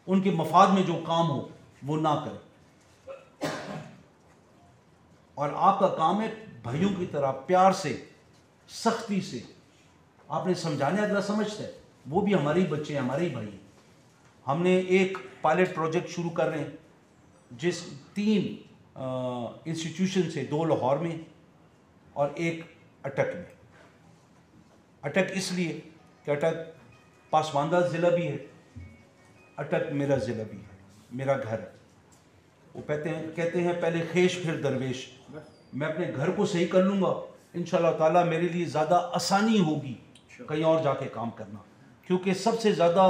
Speaker 1: ان کے مفاد میں جو کام ہو وہ نہ کرے. اور آپ کا کام ہے بھائیوں کی طرح پیار سے, سختی سے آپ نے سمجھانے. اگلا سمجھتا ہے, وہ بھی ہمارے ہی بچے ہیں, ہمارے ہی بھائی ہیں. ہم نے ایک پائلٹ پروجیکٹ شروع کر رہے ہیں جس 3 انسٹیٹیوشن سے, 2 لاہور میں اور 1 اٹک میں. اٹک اس لیے کہ اٹک پاسماندہ ضلع بھی ہے, اٹک میرا ضلع بھی ہے, میرا گھر ہے. وہ کہتے ہیں پہلے خیش پھر درویش. میں اپنے گھر کو صحیح کر لوں گا, انشاءاللہ تعالیٰ میرے لیے زیادہ آسانی ہوگی کہیں اور جا کے کام کرنا، کیونکہ سب سے زیادہ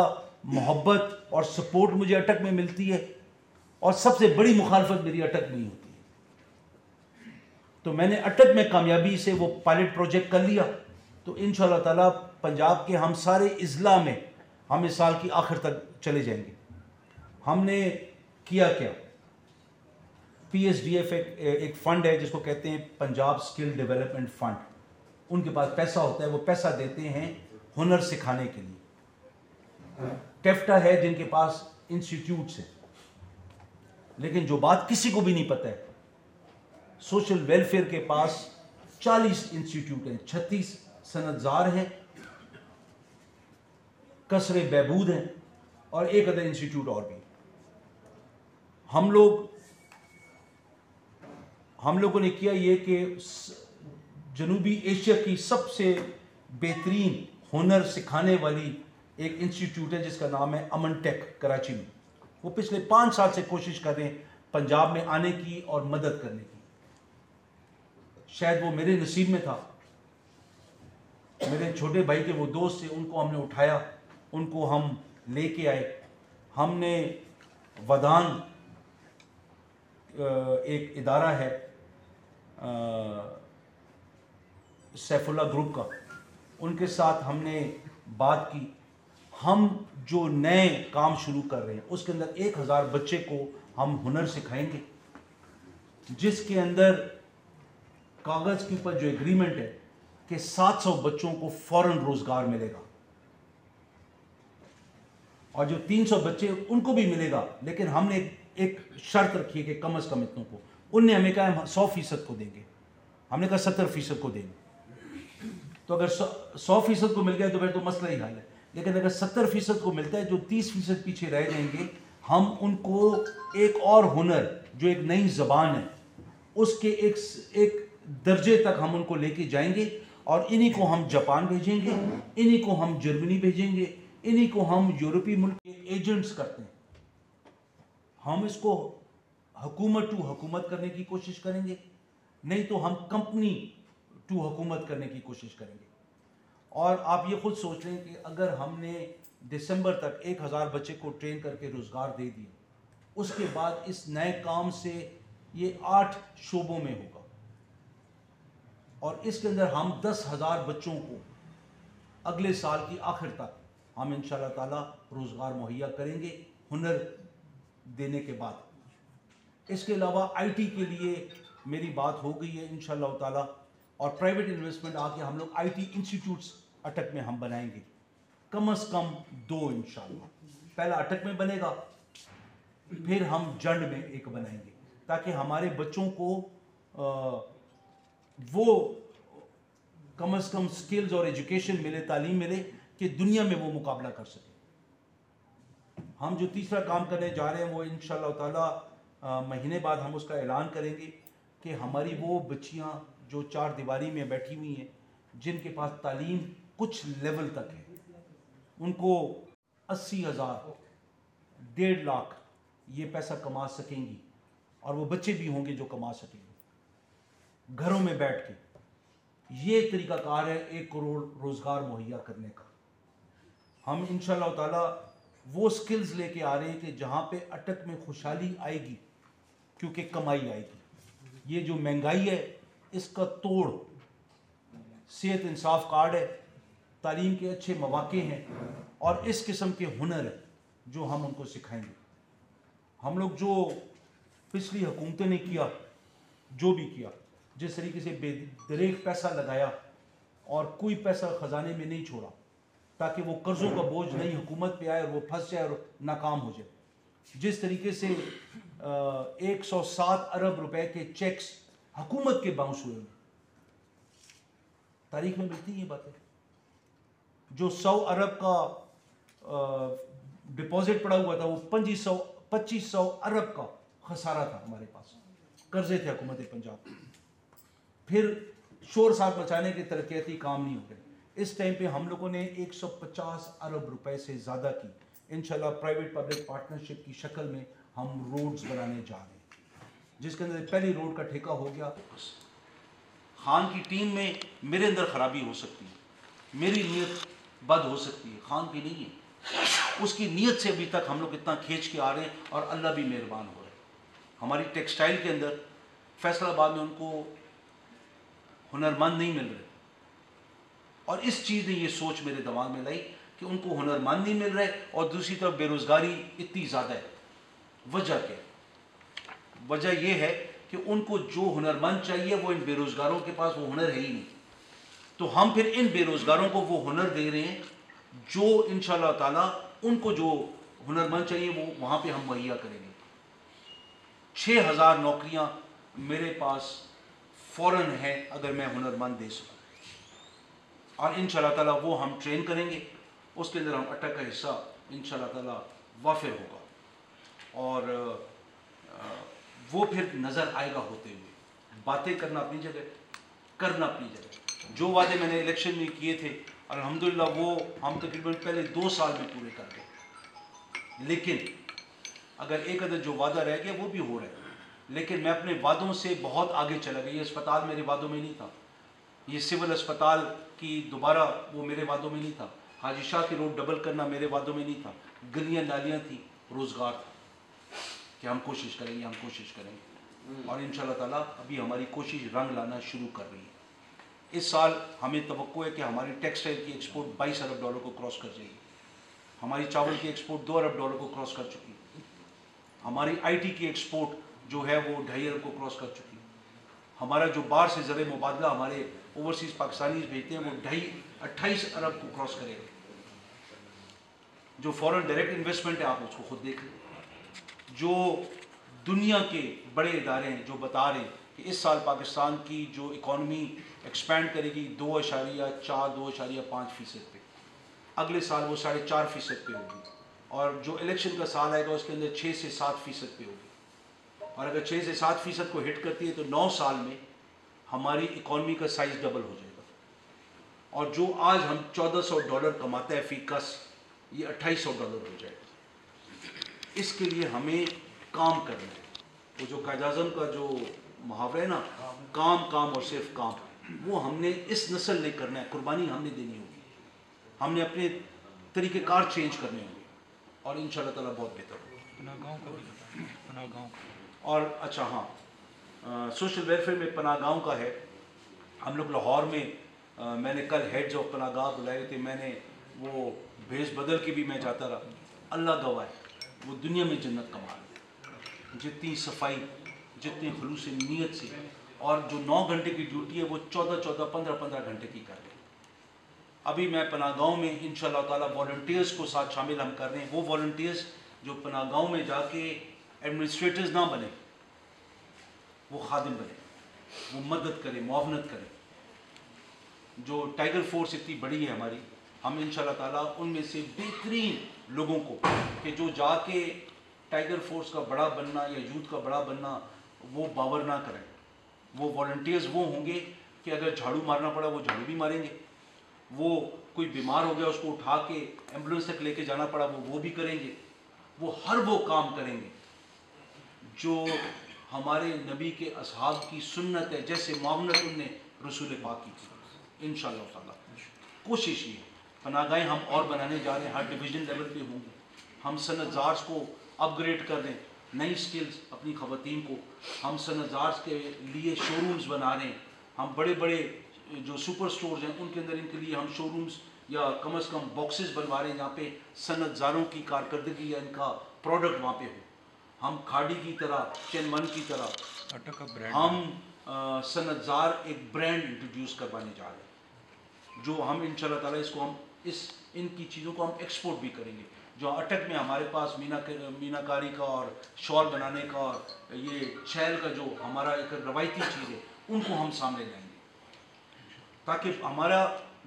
Speaker 1: محبت اور سپورٹ مجھے اٹک میں ملتی ہے اور سب سے بڑی مخالفت میری اٹک میں ہی ہوتی ہے. تو میں نے اٹک میں کامیابی سے وہ پائلٹ پروجیکٹ کر لیا، تو انشاءاللہ تعالیٰ پنجاب کے ہم سارے اضلاع میں ہم اس سال کی آخر تک چلے جائیں گے. ہم نے کیا پی ایس ڈی ایف ایک فنڈ ہے جس کو کہتے ہیں پنجاب اسکل ڈیولپمنٹ فنڈ. ان کے پاس پیسہ ہوتا ہے، وہ پیسہ دیتے ہیں ہنر سکھانے کے لیے. ٹیفٹا ہے جن کے پاس انسٹیٹیوٹس ہیں، لیکن جو بات کسی کو بھی نہیں پتہ ہے، سوشل ویلفیئر کے پاس 40 انسٹیٹیوٹ ہیں، 36 صنعت زار ہیں، قصر بہبود ہیں اور ایک ادھر انسٹیٹیوٹ اور بھی. ہم لوگوں نے کیا یہ کہ جنوبی ایشیا کی سب سے بہترین ہنر سکھانے والی ایک انسٹیٹیوٹ ہے جس کا نام ہے امن ٹیک کراچی میں. وہ پچھلے 5 سال سے کوشش کر رہے ہیں پنجاب میں آنے کی اور مدد کرنے کی. شاید وہ میرے نصیب میں تھا. میرے چھوٹے بھائی کے وہ دوست تھے، ان کو ہم نے اٹھایا، ان کو ہم لے کے آئے. ہم نے ودان ایک ادارہ ہے سیف اللہ گروپ کا، ان کے ساتھ ہم نے بات کی. ہم جو نئے کام شروع کر رہے ہیں اس کے اندر 1000 بچے کو ہم ہنر سکھائیں گے، جس کے اندر کاغذ کے اوپر جو ایگریمنٹ ہے کہ 700 بچوں کو فوراً روزگار ملے گا، اور جو 300 بچے ان کو بھی ملے گا، لیکن ہم نے ایک شرط رکھی ہے کہ کم از کم اتنوں کو. ان نے ہمیں کہا ہم 100% کو دیں گے، ہم نے کہا 70% کو دیں گے. تو اگر 100% کو مل گیا تو پھر تو مسئلہ ہی حل ہے، لیکن اگر 70% کو ملتا ہے، جو 30% پیچھے رہ جائیں گے ہم ان کو ایک اور ہنر جو ایک نئی زبان ہے اس کے ایک درجے تک ہم ان کو لے کے جائیں گے، اور انہی کو ہم جاپان بھیجیں گے، انہی کو ہم جرمنی بھیجیں گے، انہی کو ہم یورپی ملک کے ایجنٹس کرتے ہیں. ہم اس کو حکومت ٹو حکومت کرنے کی کوشش کریں گے، نہیں تو ہم کمپنی ٹو حکومت کرنے کی کوشش کریں گے. اور آپ یہ خود سوچ لیں کہ اگر ہم نے دسمبر تک 1000 بچے کو ٹرین کر کے روزگار دے دیا، اس کے بعد اس نئے کام سے یہ 8 شعبوں میں ہوگا، اور اس کے اندر ہم 10,000 بچوں کو اگلے سال کی آخر تک ہم انشاءاللہ تعالی روزگار مہیا کریں گے ہنر دینے کے بعد. اس کے علاوہ آئی ٹی کے لیے میری بات ہو گئی ہے انشاءاللہ تعالی، اور پرائیویٹ انویسٹمنٹ آ کے ہم لوگ آئی ٹی انسٹیٹیوٹس اٹک میں ہم بنائیں گے، کم از کم 2 انشاءاللہ. پہلا اٹک میں بنے گا، پھر ہم جنڈ میں ایک بنائیں گے، تاکہ ہمارے بچوں کو وہ کم از کم سکلز اور ایجوکیشن ملے، تعلیم ملے کہ دنیا میں وہ مقابلہ کر سکے. ہم جو تیسرا کام کرنے جا رہے ہیں وہ انشاءاللہ تعالی مہینے بعد ہم اس کا اعلان کریں گے کہ ہماری وہ بچیاں جو 4 دیواری میں بیٹھی ہوئی ہیں، جن کے پاس تعلیم کچھ لیول تک ہے، ان کو 80,000 1.5 لاکھ یہ پیسہ کما سکیں گی، اور وہ بچے بھی ہوں گے جو کما سکیں گے گھروں میں بیٹھ کے. یہ طریقہ کار ہے 1 کروڑ روزگار مہیا کرنے کا. ہم انشاءاللہ تعالی وہ سکلز لے کے آ رہے ہیں کہ جہاں پہ اٹک میں خوشحالی آئے گی، کیونکہ کمائی آئے گی. یہ جو مہنگائی ہے اس کا توڑ صحت انصاف کارڈ ہے، تعلیم کے اچھے مواقع ہیں، اور اس قسم کے ہنر ہیں جو ہم ان کو سکھائیں گے. ہم لوگ جو پچھلی حکومتوں نے کیا، جو بھی کیا، جس طریقے سے بے دریغ پیسہ لگایا اور کوئی پیسہ خزانے میں نہیں چھوڑا تاکہ وہ قرضوں کا بوجھ نئی حکومت پہ آئے اور وہ پھنس جائے اور ناکام ہو جائے. جس طریقے سے 107 ارب روپے کے چیکس حکومت کے باؤنس ہوئے ہیں، تاریخ میں ملتی ہیں یہ باتیں. جو 100 ارب کا ڈپازٹ پڑا ہوا تھا، وہ 2500 ارب کا خسارہ تھا ہمارے پاس، قرضے تھے حکومت پنجاب. پھر شور ساتھ مچانے کے ترقیاتی کام نہیں ہوتے. اس ٹائم پہ ہم لوگوں نے 150 ارب روپے سے زیادہ کی انشاءاللہ پرائیویٹ پبلک پارٹنرشپ کی شکل میں ہم روڈز بنانے جا رہے ہیں، جس کے اندر پہلی روڈ کا ٹھیکہ ہو گیا خان کی ٹیم میں میرے اندر خرابی ہو سکتی ہے، میری نیت بد ہو سکتی ہے، خان کی نہیں ہے. اس کی نیت سے ابھی تک ہم لوگ اتنا کھینچ کے آ رہے ہیں اور اللہ بھی مہربان ہو رہا ہے. ہماری ٹیکسٹائل کے اندر فیصل آباد میں ان کو ہنرمند نہیں مل رہے، اور اس چیز نے یہ سوچ میرے دماغ میں لائی کہ ان کو ہنرمند نہیں مل رہے اور دوسری طرف بے روزگاری اتنی زیادہ ہے. وجہ کیا؟ وجہ یہ ہے کہ ان کو جو ہنرمند چاہیے وہ ان بے روزگاروں کے پاس وہ ہنر ہے ہی نہیں. تو ہم پھر ان بے روزگاروں کو وہ ہنر دے رہے ہیں جو انشاءاللہ تعالیٰ ان کو جو ہنرمند چاہیے وہ وہاں پہ ہم مہیا کریں گے. 6,000 نوکریاں میرے پاس فوراً ہے اگر میں ہنرمند دے سکوں، اور انشاءاللہ تعالیٰ وہ ہم ٹرین کریں گے. اس کے اندر ہم اٹک کا حصہ انشاءاللہ تعالیٰ وافر ہوگا، اور وہ پھر نظر آئے گا ہوتے ہوئے. باتیں کرنا اپنی جگہ، کرنا اپنی جگہ. جو وعدے میں نے الیکشن میں کیے تھے الحمدللہ وہ ہم تقریباً پہلے 2 سال میں پورے کر گئے. لیکن اگر ایک عدد جو وعدہ رہ گیا وہ بھی ہو رہا ہے، لیکن میں اپنے وعدوں سے بہت آگے چلا گیا. یہ اسپتال میرے وعدوں میں نہیں تھا، یہ سول اسپتال کی دوبارہ وہ میرے وعدوں میں نہیں تھا، حاجی شاہ کی روڈ ڈبل کرنا میرے وعدوں میں نہیں تھا. گلیاں نالیاں تھیں، روزگار تھا کہ ہم کوشش کریں گے، ہم کوشش کریں گے. اور انشاءاللہ تعالیٰ ابھی ہماری کوشش رنگ لانا شروع کر رہی ہے. اس سال ہمیں توقع ہے کہ ہماری ٹیکسٹائل کی ایکسپورٹ $22 ارب کو کراس کر جائے گی. ہماری چاول کی ایکسپورٹ $2 ارب کو کراس کر چکی ہے. ہماری آئی ٹی کی ایکسپورٹ جو ہے وہ $2.5 ارب کو کراس کر چکی ہے. ہمارا جو باہر سے زر مبادلہ ہمارے اوورسیز پاکستانیز بھیجتے ہیں وہ 28 ارب کو کراس کرے گا. جو فورن ڈائریکٹ انویسٹمنٹ ہے آپ اس کو خود دیکھ لیں. جو دنیا کے بڑے ادارے ہیں جو بتا رہے ہیں کہ اس سال پاکستان کی جو اکانومی ایکسپینڈ کرے گی 2.4-2.5% پہ، اگلے سال وہ 4.5% پہ ہوگی، اور جو الیکشن کا سال آئے گا اس کے اندر 6 سے 7% پہ ہوگی. اور اگر 6 سے 7% کو ہٹ کرتی ہے تو 9 سال میں ہماری اکانومی کا سائز ڈبل ہو جائے گا. اور جو آج ہم $1,400 کماتے ہیں فی کس، یہ $2,800 ہو جائے گا. اس کے لیے ہمیں کام کرنا ہے. وہ جو قائد اعظم کا جو محاورہ ہے نا، کام کام اور صرف کام، وہ ہم نے اس نسل نے کرنا ہے. قربانی ہم نے دینی ہوگی، ہم نے اپنے طریقہ کار چینج کرنے ہوں گے، اور انشاءاللہ تعالیٰ بہت بہتر ہوگا. اور اچھا ہاں، سوشل ویلفیئر میں پناہ گاؤں کا ہے. ہم لوگ لاہور میں میں نے کل ہیڈز آف پناہ گاہ بلائے تھے. میں نے وہ بھیس بدل کے بھی میں جاتا رہا. اللہ گواہ ہے وہ دنیا میں جنت کما رہے ہیں. جتنی صفائی، جتنی خلوص نیت سے، اور جو 9 گھنٹے کی ڈیوٹی ہے وہ 14-14 15-15 گھنٹے کی کر رہے ہیں. ابھی میں پناہ گاؤں میں انشاءاللہ تعالیٰ والنٹیئرز کو ساتھ شامل ہم کر رہے ہیں. وہ والنٹیئرز جو پناہ گاؤں میں جا کے ایڈمنسٹریٹرز نہ بنے، وہ خادم بنے، وہ مدد کرے، معاونت کرے. جو ٹائیگر فورس اتنی بڑی ہے ہماری، ہم انشاءاللہ تعالیٰ ان میں سے بہترین لوگوں کو کہ جو جا کے ٹائیگر فورس کا بڑا بننا یا یوتھ کا بڑا بننا وہ باور نہ کریں. وہ والنٹیئرز وہ ہوں گے کہ اگر جھاڑو مارنا پڑا وہ جھاڑو بھی ماریں گے، وہ کوئی بیمار ہو گیا اس کو اٹھا کے ایمبولینس تک لے کے جانا پڑا وہ بھی کریں گے. وہ ہر وہ کام کریں گے جو ہمارے نبی کے اصحاب کی سنت ہے، جیسے معاونت ان نے رسول پاک کی تھی. انشاءاللہ تعالیٰ کوشش یہ پناہ گاہیں ہم اور بنانے جا رہے ہیں، ہر ڈویژن لیول پہ ہوں گے. ہم صنعت زارز کو اپ گریڈ کر رہے ہیں، نئی سکلز اپنی خواتین کو. ہم صنعت زارز کے لیے شو رومز بنا رہے ہیں. ہم بڑے بڑے جو سپر سٹورز ہیں ان کے اندر ان کے لیے ہم شو رومز یا کم از کم باکسز بنوا رہے ہیں جہاں پہ صنعت زاروں کی کارکردگی یا ان کا پروڈکٹ وہاں پہ ہو. ہم کھاڑی کی طرح، چین من کی طرح ہم صنعت زار ایک برانڈ انٹروڈیوس کروانے جا رہے ہیں، جو ہم انشاءاللہ تعالیٰ اس کو ہم ان کی چیزوں کو ہم ایکسپورٹ بھی کریں گے. جو اٹک میں ہمارے پاس مینا کاری کا اور شال بنانے کا اور یہ چھیل کا جو ہمارا ایک روایتی چیز ہے ان کو ہم سامنے لائیں گے تاکہ ہمارا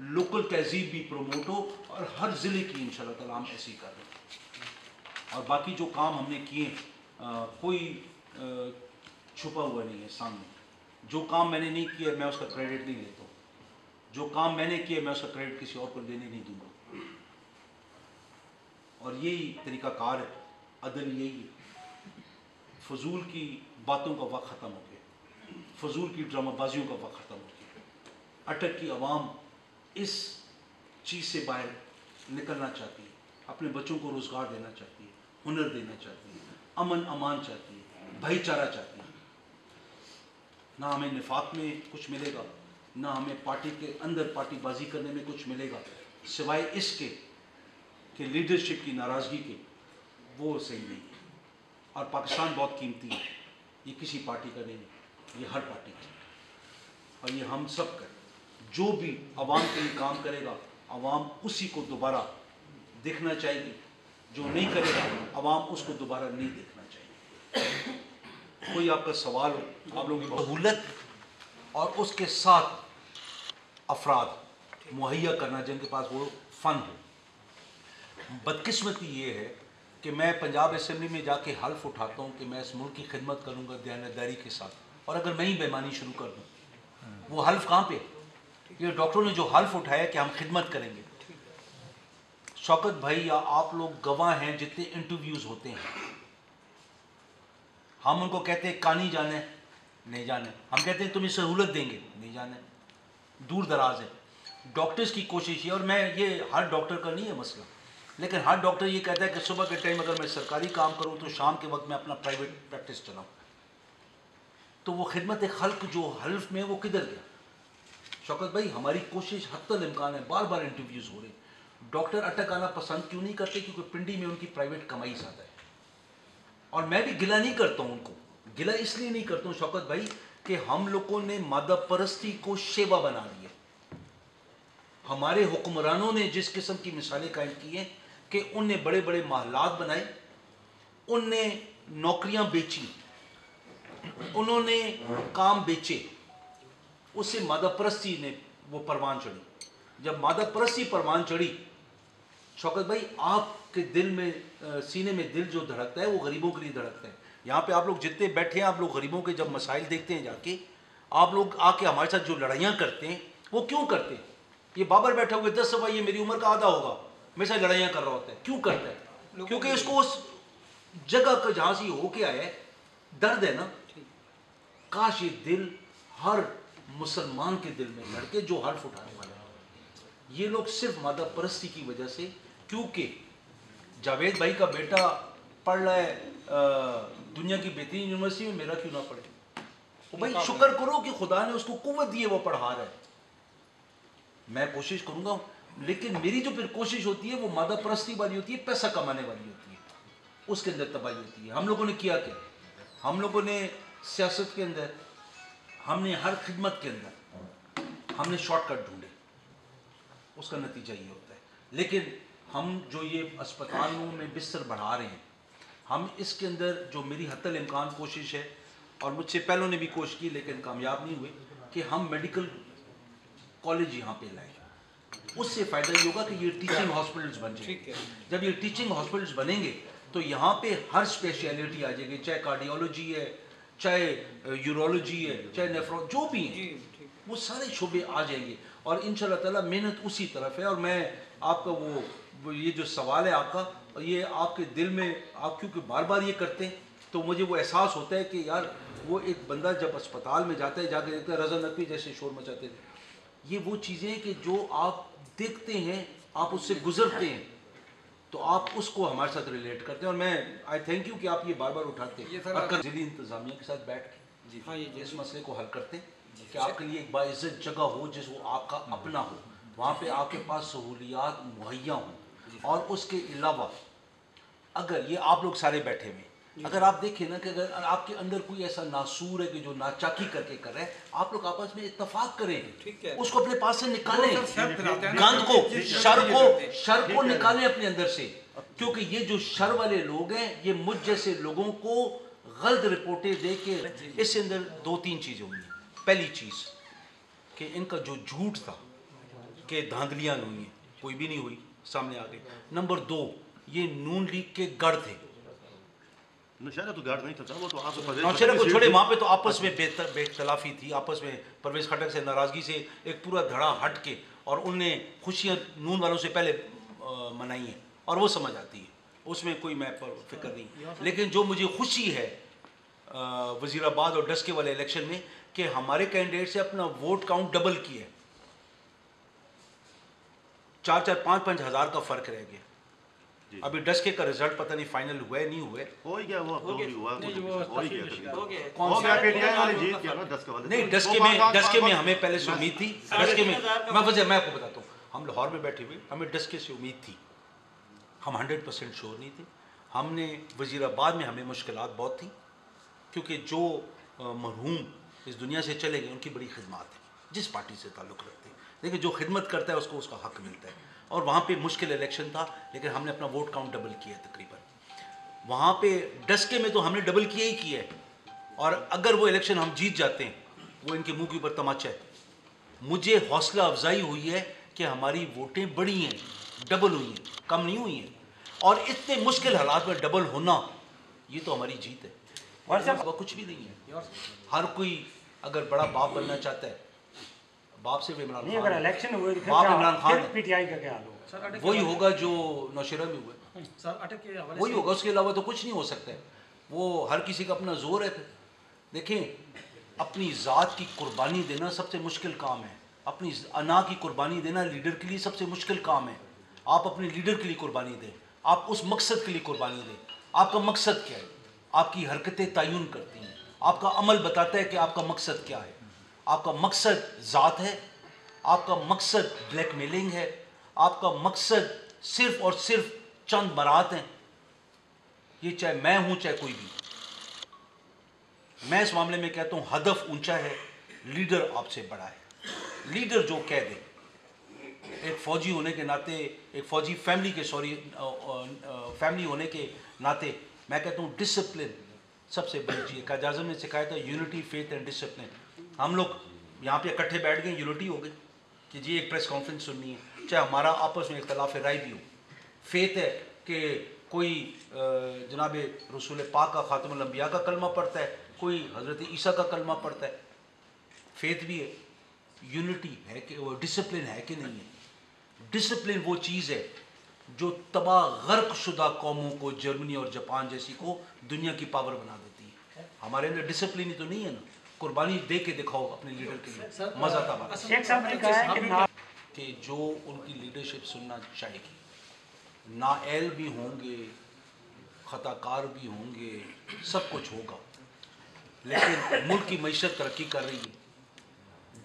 Speaker 1: لوکل تہذیب بھی پروموٹ ہو. اور ہر ضلع کی انشاءاللہ تعالیٰ ہم ایسے ہی کر رہے ہیں. اور باقی جو کام ہم نے کیے کوئی چھپا ہوا نہیں ہے سامنے. جو کام میں نے نہیں کیا میں اس کا کریڈٹ نہیں لیتا ہوں. جو کام میں نے کیا میں اس کا کریڈٹ کسی اور کو دینے نہیں دوں گا. اور یہی طریقہ کار ہے، عدل یہی ہے. فضول کی باتوں کا وقت ختم ہو گیا، فضول کی ڈرامہ بازیوں کا وقت ختم ہو گیا. اٹک کی عوام اس چیز سے باہر نکلنا چاہتی ہے, اپنے بچوں کو روزگار دینا چاہتی ہے, ہنر دینا چاہتی ہے, امن امان چاہتی ہے, بھائی چارہ چاہتی ہے. نہ ہمیں نفاق میں کچھ ملے گا, نہ ہمیں پارٹی کے اندر پارٹی بازی کرنے میں کچھ ملے گا, سوائے اس کے کہ لیڈرشپ کی ناراضگی کے. وہ صحیح نہیں ہے. اور پاکستان بہت قیمتی ہے, یہ کسی پارٹی کا نہیں ہے, یہ ہر پارٹی کا ہے, اور یہ ہم سب کا. جو بھی عوام کے لیے کام کرے گا عوام اسی کو دوبارہ دیکھنا چاہے گی, جو نہیں کرے گا عوام اس کو دوبارہ نہیں دیکھنا چاہیے. کوئی آپ کا سوال ہو, آپ لوگوں کی سہولت اور اس کے ساتھ افراد مہیا کرنا جن کے پاس وہ فن ہو. بدقسمتی یہ ہے کہ میں پنجاب اسمبلی میں جا کے حلف اٹھاتا ہوں کہ میں اس ملک کی خدمت کروں گا دیانتداری کے ساتھ, اور اگر میں ہی بےمانی شروع کر دوں, وہ حلف کہاں پہ؟ یہ ڈاکٹروں نے جو حلف اٹھایا کہ ہم خدمت کریں گے. شوکت بھائی یا آپ لوگ گواہ ہیں جتنے انٹرویوز ہوتے ہیں, ہم ان کو کہتے ہیں کانی جانے نہیں جانے, ہم کہتے ہیں تمہیں سہولت دیں گے نہیں جانے, دور دراز ہے. ڈاکٹرز کی کوشش ہے, اور میں یہ ہر ڈاکٹر کا نہیں ہے مسئلہ, لیکن ہر ڈاکٹر یہ کہتا ہے کہ صبح کے ٹائم اگر میں سرکاری کام کروں تو شام کے وقت میں اپنا پرائیویٹ پریکٹس چلاؤں. تو وہ خدمت خلق جو حلف میں وہ کدھر گیا؟ شوکت بھائی ہماری کوشش حتی الامکان ہے, بار بار انٹرویوز ہو رہے ہیں. ڈاکٹر اٹک آنا پسند کیوں نہیں کرتے؟ کیونکہ پنڈی میں ان کی پرائیویٹ کمائی زیادہ ہے. اور میں بھی گلہ نہیں کرتا ہوں ان کو, گلہ اس لیے نہیں کرتا ہوں شوکت بھائی کہ ہم لوگوں نے مادہ پرستی کو شیوا بنا لیا. ہمارے حکمرانوں نے جس قسم کی مثالیں قائم کی ہیں کہ ان نے بڑے بڑے محلات بنائے, ان نے نوکریاں بیچی, انہوں نے کام بیچے, اس سے مادہ پرستی نے وہ پروان چڑھی. جب مادہ پرستی پروان چڑھی شوکت بھائی, آپ کے دل میں سینے میں دل جو دھڑکتا ہے وہ غریبوں کے لیے دھڑکتا ہے. یہاں پہ آپ لوگ جتنے بیٹھے ہیں, آپ لوگ غریبوں کے جب مسائل دیکھتے ہیں جا کے, آپ لوگ آ کے ہمارے ساتھ جو لڑائیاں کرتے ہیں وہ کیوں کرتے ہیں؟ یہ بابر بیٹھا ہوئے 10 صفحہ, یہ میری عمر کا آدھا ہوگا, میرے ساتھ لڑائیاں کر رہا ہوتا ہے. کیوں کرتا ہے؟ کیونکہ اس کو اس جگہ کا جہاں سے ہو کے آیا ہے درد ہے نا. کاش یہ دل ہر مسلمان کے دل میں دھڑکے جو حلف اٹھانے والا ہے. یہ لوگ صرف مادہ پرستی کی وجہ سے, کیونکہ جاوید بھائی کا بیٹا پڑھ رہا ہے دنیا کی بہترین یونیورسٹی میں, میرا کیوں نہ پڑھے؟ بھائی شکر کرو کہ خدا نے اس کو قوت دی ہے, وہ پڑھا رہا ہے. میں کوشش کروں گا, لیکن میری جو پھر کوشش ہوتی ہے وہ مادہ پرستی والی ہوتی ہے, پیسہ کمانے والی ہوتی ہے, اس کے اندر تباہی ہوتی ہے. ہم لوگوں نے کیا کہ ہم لوگوں نے سیاست کے اندر, ہم نے ہر خدمت کے اندر ہم نے شارٹ کٹ ڈھونڈے, اس کا نتیجہ یہ ہوتا ہے. لیکن ہم جو یہ اسپتالوں میں بستر بڑھا رہے ہیں, ہم اس کے اندر جو میری حتی الامکان کوشش ہے, اور مجھ سے پہلوں نے بھی کوشش کی لیکن کامیاب نہیں ہوئے, کہ ہم میڈیکل کالج یہاں پہ لائیں. اس سے فائدہ یہ ہوگا کہ یہ ٹیچنگ ہاسپٹلز بن جائیں گے. جب یہ ٹیچنگ ہاسپٹلز بنیں گے تو یہاں پہ ہر اسپیشلٹی آ جائے گی, چاہے کارڈیولوجی ہے, چاہے یورولوجی ہے, چاہے نیفرو, جو بھی ہیں وہ سارے شعبے آ جائیں گے. اور انشاءاللہ تعالیٰ محنت اسی طرف ہے. اور میں آپ کا وہ یہ جو سوال ہے آپ کا, یہ آپ کے دل میں, آپ کیونکہ بار بار یہ کرتے ہیں تو مجھے وہ احساس ہوتا ہے کہ یار وہ ایک بندہ جب اسپتال میں جاتا ہے, جا کے دیکھتا ہے رضا نقوی جیسے شور مچاتے تھے. یہ وہ چیزیں کہ جو آپ دیکھتے ہیں, آپ اس سے گزرتے ہیں, تو آپ اس کو ہمارے ساتھ ریلیٹ کرتے ہیں. اور میں آئی تھینک یو کہ آپ یہ بار بار اٹھاتے ہیں, اور ضلعی انتظامیہ کے ساتھ بیٹھ کے اس مسئلے کو حل کرتے ہیں کہ آپ کے لیے ایک باعزت جگہ ہو جس وہ آپ کا اپنا ہو, وہاں پہ آپ کے پاس سہولیات مہیا ہوں. اور اس کے علاوہ اگر یہ آپ لوگ سارے بیٹھے ہوئے, اگر آپ دیکھیں نا کہ اگر آپ کے اندر کوئی ایسا ناسور ہے کہ جو ناچاکی کر کے کر رہے ہیں, آپ لوگ آپس میں اتفاق کریں, اس کو اپنے پاس سے نکالیں, گند کو, شر کو نکالیں اپنے اندر سے. کیونکہ یہ جو شر والے لوگ ہیں یہ مجھ جیسے لوگوں کو غلط رپورٹیں دے کے, اس کے اندر 2-3 چیزیں ہوئی ہیں. پہلی چیز کہ ان کا جو جھوٹ تھا کہ دھاندلیاں ہوئی ہیں, کوئی بھی نہیں ہوئی, سامنے آ گئی. نمبر 2, یہ نون لیگ کے گڑھ تھے.
Speaker 2: نوشہرہ تو گارڈ نہیں تھا, وہ تو
Speaker 1: نوشہرہ کو چھوڑے, وہاں پہ تو آپس میں بے اختلافی تھی, آپس میں پرویز خٹک سے ناراضگی سے ایک پورا دھڑا ہٹ کے, اور ان نے خوشیاں نون والوں سے پہلے منائی ہیں, اور وہ سمجھ آتی ہے, اس میں کوئی میں فکر نہیں. لیکن جو مجھے خوشی ہے وزیر آباد اور ڈسکے والے الیکشن میں, کہ ہمارے کینڈیڈیٹ سے اپنا ووٹ کاؤنٹ ڈبل کیا ہے. 4-4, 5-5 ہزار کا فرق رہ گیا. ابھی ڈسکے کا رزلٹ پتہ نہیں فائنل ہوا ہے نہیں ہوا ہے.
Speaker 2: ہو ہی گیا وہ ہوا
Speaker 1: نہیں ڈسکے میں ہمیں پہلے سے امید تھی. ڈسکے میں میں آپ کو بتاتا ہوں, ہم لاہور میں بیٹھے ہوئے ہمیں ڈسکے سے امید تھی, ہم 100% شور نہیں تھے. ہم نے وزیر آباد میں ہمیں مشکلات بہت تھیں کیونکہ جو مرحوم اس دنیا سے چلے گئے ان کی بڑی خدمات ہیں جس پارٹی سے تعلق رکھتے ہیں, لیکن جو خدمت کرتا ہے اس کو اس کا حق ملتا ہے. اور وہاں پہ مشکل الیکشن تھا لیکن ہم نے اپنا ووٹ کاؤنٹ ڈبل کیا ہے تقریباً. وہاں پہ ڈسکے میں تو ہم نے ڈبل کیا ہی کیا ہے, اور اگر وہ الیکشن ہم جیت جاتے ہیں وہ ان کے منہ کے اوپر تماچا ہے. مجھے حوصلہ افزائی ہوئی ہے کہ ہماری ووٹیں بڑی ہیں, ڈبل ہوئی ہیں, کم نہیں ہوئی ہیں, اور اتنے مشکل حالات میں ڈبل ہونا یہ تو ہماری جیت ہے. وہ کچھ بھی نہیں ہے. ہر کوئی اگر بڑا باپ بننا چاہتا ہے, باپ سے بھی عمران خان,
Speaker 3: اگر الیکشن ہوئے
Speaker 1: باپ Imran Khan
Speaker 3: P T I کا کیا حال ہوگا؟
Speaker 1: وہی ہوگا جو نوشیرہ میں ہوا ہے, وہی ہوگا, اس کے علاوہ تو کچھ نہیں ہو سکتا ہے. وہ ہر کسی کا اپنا زور ہے. دیکھیں اپنی ذات کی قربانی دینا سب سے مشکل کام ہے. اپنی انا کی قربانی دینا لیڈر کے لیے سب سے مشکل کام ہے. آپ اپنے لیڈر کے لیے قربانی دیں, آپ اس مقصد کے لیے قربانی دیں. آپ کا مقصد کیا ہے؟ آپ کی حرکتیں تعین کرتی ہیں, آپ کا عمل بتاتا ہے کہ آپ کا مقصد کیا ہے. آپ کا مقصد ذات ہے, آپ کا مقصد بلیک میلنگ ہے, آپ کا مقصد صرف اور صرف چند برات ہیں. یہ چاہے میں ہوں چاہے کوئی بھی. میں اس معاملے میں کہتا ہوں ہدف اونچا ہے, لیڈر آپ سے بڑا ہے. لیڈر جو کہہ دے, ایک فوجی ہونے کے ناطے, ایک فوجی فیملی کے فیملی ہونے کے ناطے میں کہتا ہوں ڈسپلن سب سے بڑی چیز. قائد اعظم نے سکھایا تھا یونٹی, فیتھ اینڈ ڈسپلن. ہم لوگ یہاں پہ اکٹھے بیٹھ گئے, یونٹی ہو گئی کہ جی ایک پریس کانفرنس سننی ہے, چاہے ہمارا آپس میں اختلاف رائے بھی ہو. فیتھ ہے کہ کوئی جناب رسول پاک کا خاتم الانبیاء کا کلمہ پڑھتا ہے, کوئی حضرت عیسیٰ کا کلمہ پڑھتا ہے. فیتھ بھی ہے. یونٹی ہے کہ وہ ڈسپلن ہے کہ نہیں ہے. ڈسپلن وہ چیز ہے جو تباہ غرق شدہ قوموں کو, جرمنی اور جاپان جیسی کو, دنیا کی پاور بنا دیتی ہے. ہمارے اندر ڈسپلن ہی تو نہیں ہے نا. قربانی دے کے دکھاؤ اپنے لیڈر کے لیے, مزہ تھا
Speaker 3: شیخ صاحب نے کہا ہے
Speaker 1: کہ جو ان کی لیڈرشپ سننا چاہے گی. نااہل بھی ہوں گے, خطا کار بھی ہوں گے, سب کچھ ہوگا, لیکن ملک کی معیشت ترقی کر رہی ہے.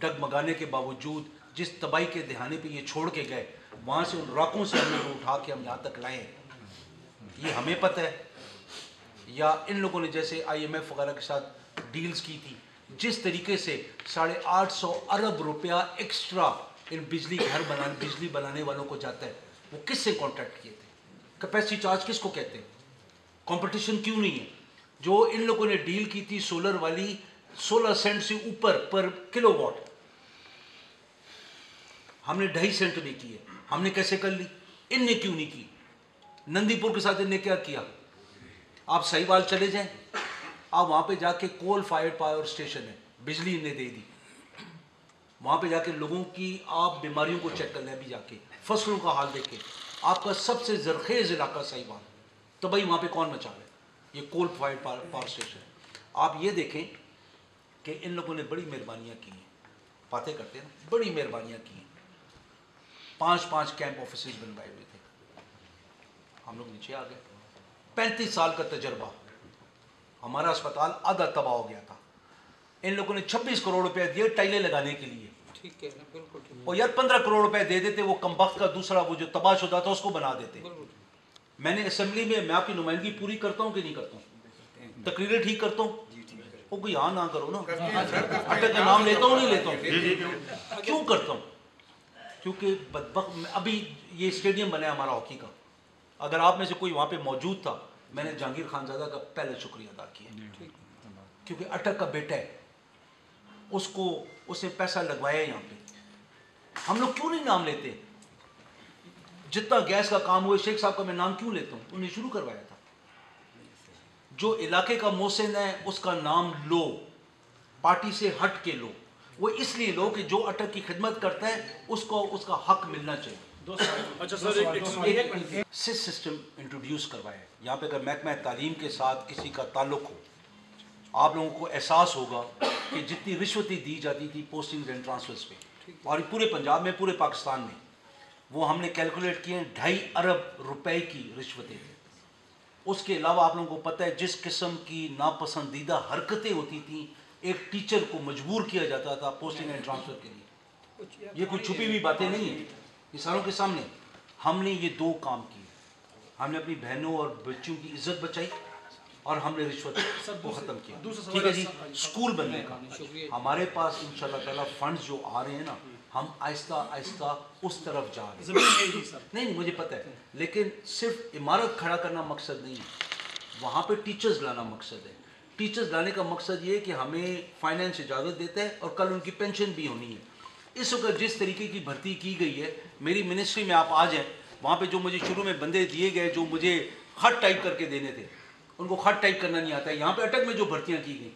Speaker 1: ڈگمگانے کے باوجود جس تباہی کے دہانے پہ یہ چھوڑ کے گئے, وہاں سے ان راکوں سے ہم نے اٹھا کے ہم یہاں تک لائے. یہ ہمیں پتہ ہے, یا ان لوگوں نے جیسے IMF وغیرہ کے ساتھ ڈیلز کی تھی, جس طریقے سے 850 ارب روپیہ ایکسٹرا ان بجلی بنانے والوں کو جاتا ہے, وہ کس سے کانٹریکٹ کیے تھے؟ کیپیسٹی چارج کس کو کہتے ہیں؟ کمپٹیشن کیوں نہیں ہے؟ جو ان لوگوں نے ڈیل کی تھی سولر والی 16 سینٹ سے اوپر پر کلو واٹ, ہم نے 2.5 سینٹ میں کی ہے. ہم نے کیسے کر لی؟ ان نے کیوں نہیں کی؟ نندی پور کے ساتھ ان نے کیا کیا؟ آپ سہیوال چلے جائیں, آپ وہاں پہ جا کے کول فائرڈ پاور اسٹیشن ہے, بجلی انہیں دے دی. وہاں پہ جا کے لوگوں کی آپ بیماریوں کو چیک کر لیں, ابھی جا کے فصلوں کا حال دیکھیں. آپ کا سب سے زرخیز علاقہ سہیوال, تو بھائی وہاں پہ کون مچا رہا ہے؟ یہ کول فائرڈ پاور اسٹیشن ہے. آپ یہ دیکھیں کہ ان لوگوں نے بڑی مہربانیاں کی ہیں, باتیں کرتے ہیں نا, بڑی مہربانیاں کی ہیں. 5 کیمپ آفیسز بنوائے ہوئے تھے, ہم لوگ نیچے آ گئے. 35 سال کا تجربہ, ہمارا اسپتال آدھا تباہ ہو گیا تھا. ان لوگوں نے 26 کروڑ روپے دیے ٹائلیں لگانے کے لیے, اور یار 15 کروڑ روپے دے دیتے, وہ کمبخت کا دوسرا وہ جو تباہ شدہ تھا اس کو بنا دیتے. میں نے اسمبلی میں آپ کی نمائندگی پوری کرتا ہوں کہ نہیں کرتا ہوں؟ تقریریں ٹھیک کرتا ہوں, وہ کوئی ہاں نہ کرو نا, اٹک کا نام لیتا ہوں نہیں لیتا ہوں؟ کیوں کرتا ہوں؟ کیونکہ بدبخت ابھی یہ اسٹیڈیم بنا ہے ہمارا ہاکی کا, اگر آپ میں سے کوئی وہاں پہ موجود تھا, میں نے جہانگیر خانزادہ کا پہلے شکریہ ادا کیا, کیونکہ اٹک کا بیٹا ہے, اس نے پیسہ لگوایا یہاں پہ. ہم لوگ کیوں نہیں نام لیتے؟ جتنا گیس کا کام ہوئے, شیخ صاحب کا میں نام کیوں لیتا ہوں؟ انہوں نے شروع کروایا تھا. جو علاقے کا محسن ہے اس کا نام لو, پارٹی سے ہٹ کے لو. وہ اس لیے لو کہ جو اٹک کی خدمت کرتا ہے اس کو اس کا حق ملنا چاہیے.
Speaker 4: اچھا سر,
Speaker 1: سسٹم انٹروڈیوس کروایا ہے یہاں پہ. اگر محکمہ تعلیم کے ساتھ کسی کا تعلق ہو, آپ لوگوں کو احساس ہوگا کہ جتنی رشوتیں دی جاتی تھی پوسٹنگ اینڈ ٹرانسفرز پہ, اور پورے پنجاب میں, پورے پاکستان میں, وہ ہم نے کیلکولیٹ کیے ہیں 2.5 ارب روپے کی رشوتیں تھیں. اس کے علاوہ آپ لوگوں کو پتہ ہے جس قسم کی ناپسندیدہ حرکتیں ہوتی تھیں, ایک ٹیچر کو مجبور کیا جاتا تھا پوسٹنگ اینڈ ٹرانسفر کے لیے. یہ کوئی چھپی ہوئی باتیں نہیں ہیں, یہ ساروں کے سامنے. ہم نے یہ 2 کام کیے. ہم نے اپنی بہنوں اور بچوں کی عزت بچائی اور ہم نے رشوت کو ختم کیا. ٹھیک ہے جی. اسکول بننے کا ہمارے پاس انشاءاللہ تعالیٰ فنڈز جو آ رہے ہیں نا, ہم آہستہ آہستہ اس طرف جا رہے ہیں. نہیں مجھے پتہ ہے, لیکن صرف عمارت کھڑا کرنا مقصد نہیں ہے, وہاں پہ ٹیچرز لانا مقصد ہے. ٹیچرز لانے کا مقصد یہ ہے کہ ہمیں فائنینس اجازت دیتا ہے اور کل ان کی پینشن بھی ہونی ہے. اس وقت جس طریقے کی بھرتی کی گئی ہے, میری منسٹری میں آپ آ جائیں, وہاں پہ جو مجھے شروع میں بندے دیے گئے جو مجھے خط ٹائپ کر کے دینے تھے, ان کو خط ٹائپ کرنا نہیں آتا ہے. یہاں پہ اٹک میں جو بھرتیاں کی گئیں,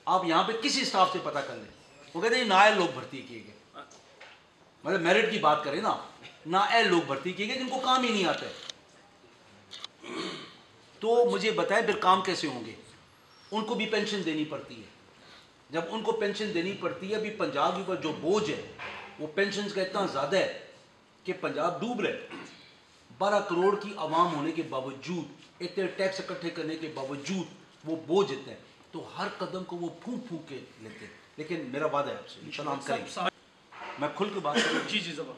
Speaker 1: آپ یہاں پہ کسی سٹاف سے پتہ کر لیں, وہ کہتے ہیں نااہل لوگ بھرتی کیے گئے. مطلب میرٹ کی بات کریں نا, نااہل لوگ بھرتی کیے گئے جن کو کام ہی نہیں آتا ہے. تو مجھے بتائیں پھر کام کیسے ہوں گے؟ ان کو بھی پینشن دینی پڑتی ہے. جب ان کو پینشن دینی پڑتی ہے, ابھی پنجاب کے اوپر جو بوجھ ہے وہ پینشنز کا اتنا زیادہ ہے کہ پنجاب ڈوب رہے. 12 کروڑ کی عوام ہونے کے باوجود, اتنے ٹیکس اکٹھے کرنے کے باوجود وہ بوجھ اتنے ہیں, تو ہر قدم کو وہ پھونک پھونک کے لیتے ہیں. لیکن میرا وعدہ ہے آپ سے انشاءاللہ ہم کریں گے. میں کھل کے بات کروں.
Speaker 4: جی زبر.